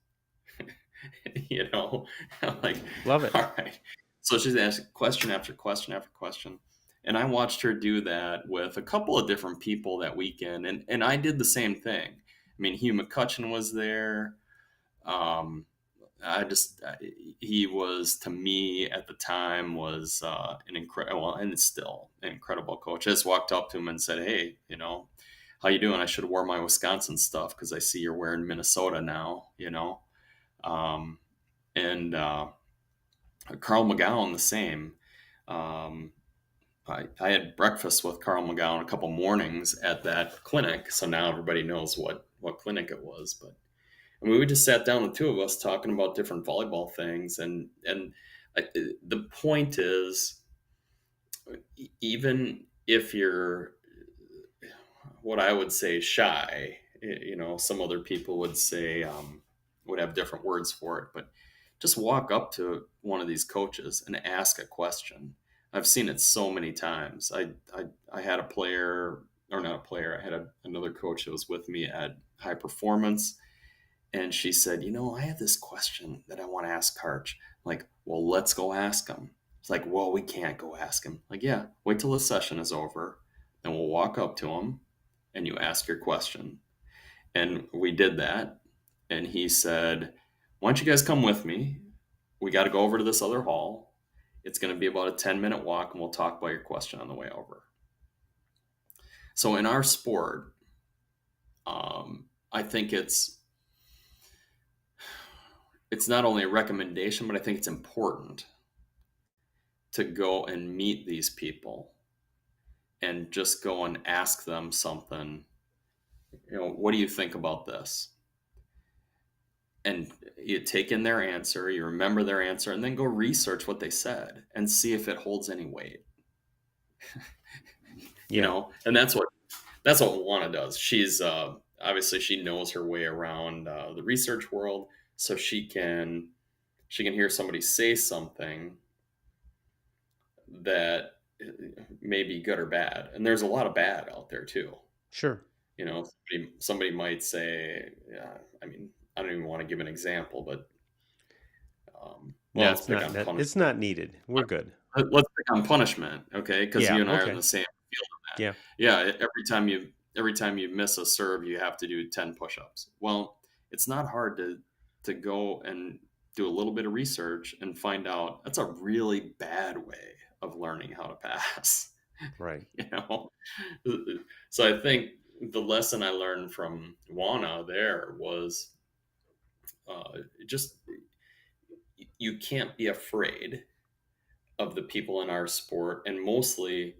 I'm like, Love it. all right. So she's asking question after question after question. And I watched her do that with a couple of different people that weekend. And I did the same thing. I mean, Hugh McCutcheon was there. Um, he was, to me at the time, was an incredible, well, and it's still an incredible coach. I just walked up to him and said, hey, how you doing? I should have worn my Wisconsin stuff because I see you're wearing Minnesota now. Um, and Carl McGowan, the same. Um, I had breakfast with Carl McGowan a couple mornings at that clinic, so now everybody knows what clinic it was. But I mean, we just sat down, the two of us, talking about different volleyball things, and the point is, even if you're what I would say shy, some other people would say would have different words for it, but just walk up to one of these coaches and ask a question. I've seen it so many times. I had a player, or not a player. I had another coach that was with me at High Performance, and she said, I have this question that I want to ask Karch. I'm like, well, let's go ask him. It's like, well, we can't go ask him. Like, yeah, wait till the session is over. Then we'll walk up to him and you ask your question. And we did that. And he said, why don't you guys come with me? We got to go over to this other hall. It's going to be about a 10-minute walk, and we'll talk about your question on the way over. So in our sport, I think it's not only a recommendation, but I think it's important to go and meet these people and just go and ask them something. What do you think about this? And you take in their answer, you remember their answer, and then go research what they said and see if it holds any weight. Yeah. And that's what Juana does. She's obviously, she knows her way around the research world, so she can hear somebody say something that may be good or bad, and there's a lot of bad out there too. Sure. Somebody might say, I mean, I don't even want to give an example, but well, No, let's pick on punishment. it's not needed. We're good. Let's pick on punishment, okay? Because Yeah, you and I are in okay. the same field of that. Yeah. Yeah, every time you miss a serve, you have to do 10 push-ups. Well, it's not hard to go and do a little bit of research and find out that's a really bad way of learning how to pass. Right. you know so I think the lesson I learned from Juana there was just you can't be afraid of the people in our sport, and mostly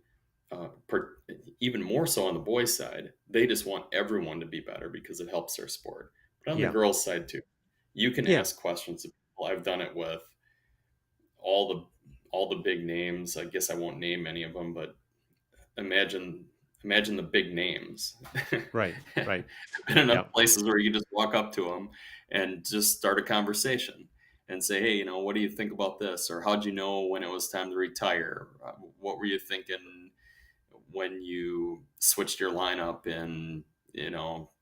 per, even more so on the boys' side, they just want everyone to be better because it helps their sport. But on the Yeah. girls' side too, you can Yeah. ask questions of people. I've done it with all the all the big names. I guess I won't name any of them, but imagine imagine the big names. Right. I've Right. been enough Yeah. places where you just walk up to them and just start a conversation and say, "Hey, what do you think about this?" Or "How'd you know when it was time to retire? What were you thinking when you switched your lineup in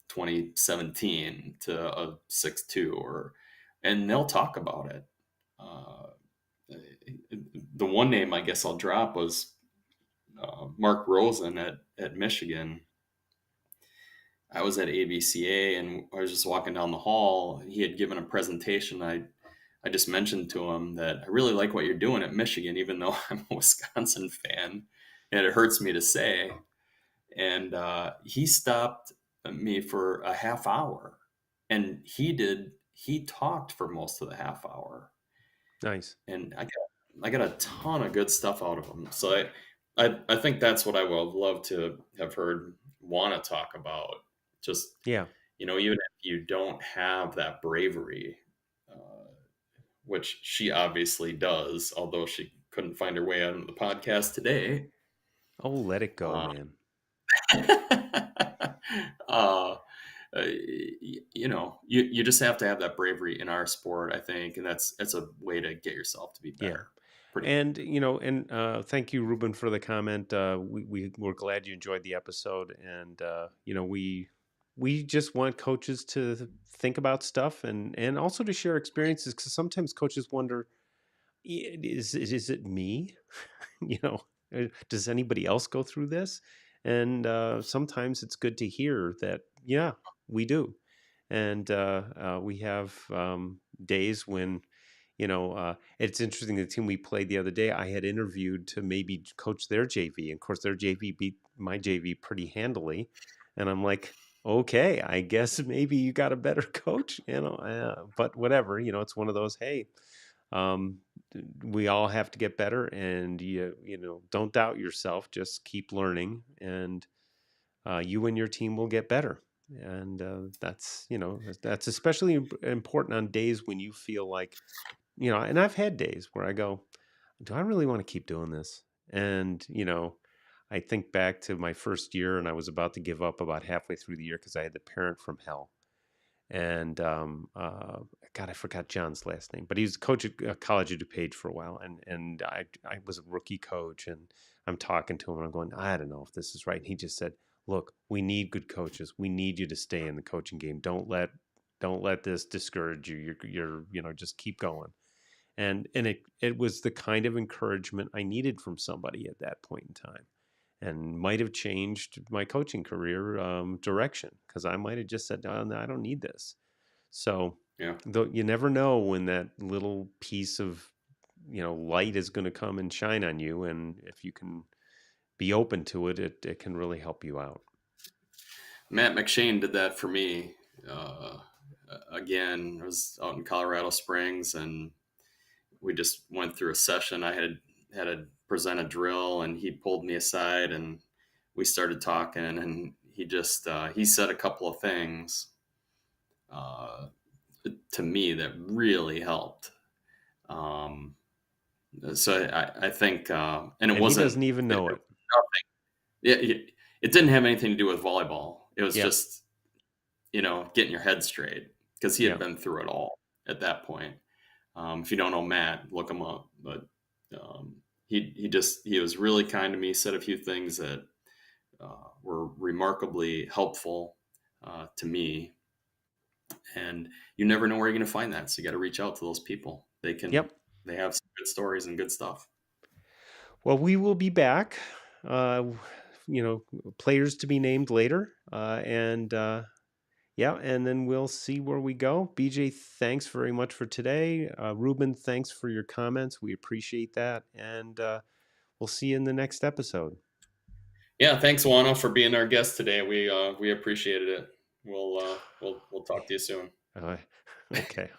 2017 to a 6-2?" Or and they'll talk about it. Uh, the one name I guess I'll drop was Mark Rosen at Michigan. I was at ABCA and I was just walking down the hall. He had given a presentation. I just mentioned to him that I really like what you're doing at Michigan, even though I'm a Wisconsin fan, and it hurts me to say. And he stopped me for a half hour, and he talked for most of the half hour, Nice. and I got a ton of good stuff out of him. So I think that's what I would love to have heard Juana talk about. Just Yeah. even if you don't have that bravery, uh, which she obviously does, although she couldn't find her way onto the podcast today. Oh, let it go, Uh, man. uh, you just have to have that bravery in our sport, I think, and that's a way to get yourself to be Yeah. better. Pretty much. And thank you, Ruben, for the comment. We're glad you enjoyed the episode, and we just want coaches to think about stuff and also to share experiences because sometimes coaches wonder, is it me? you know, does anybody else go through this? And sometimes it's good to hear that, yeah, we do. And we have days when it's interesting. The team we played the other day, I had interviewed to maybe coach their JV. And of course, their JV beat my JV pretty handily. And I'm like, okay, I guess maybe you got a better coach, but whatever, it's one of those, hey, um, we all have to get better and don't doubt yourself, just keep learning and you and your team will get better. And that's especially important on days when you feel like, and I've had days where I go, do I really want to keep doing this? And, I think back to my first year and I was about to give up about halfway through the year because I had the parent from hell. And God, I forgot John's last name, but he was a coach at college at DuPage for a while. And I was a rookie coach and I'm talking to him and I'm going, I don't know if this is right. And he just said, look, we need good coaches. We need you to stay in the coaching game. Don't let this discourage you. You're just keep going. And it was the kind of encouragement I needed from somebody at that point in time, and might have changed my coaching career direction because I might have just said, oh, no, I don't need this. So Yeah. though you never know when that little piece of light is going to come and shine on you, and if you can be open to it, it can really help you out. Matt McShane did that for me. Uh, Again, I was out in Colorado Springs, and we just went through a session. I had to present a drill, and he pulled me aside, and we started talking. And he just he said a couple of things uh, to me that really helped. Um, so I think, and it And he wasn't doesn't even it, know it. it didn't have anything to do with volleyball. It was Yep. just getting your head straight because he had Yep. been through it all at that point. If you don't know Matt, look him up. But he was really kind to me. Said a few things that were remarkably helpful to me. And you never know where you're going to find that, so you got to reach out to those people. Yep. They have some good stories and good stuff. Well, we will be back. Uh, Players to be named later, and yeah, and then we'll see where we go. BJ, thanks very much for today. Ruben, thanks for your comments. We appreciate that. And we'll see you in the next episode. Yeah, thanks, Juana, for being our guest today. We appreciated it. We'll talk to you soon. Uh, okay.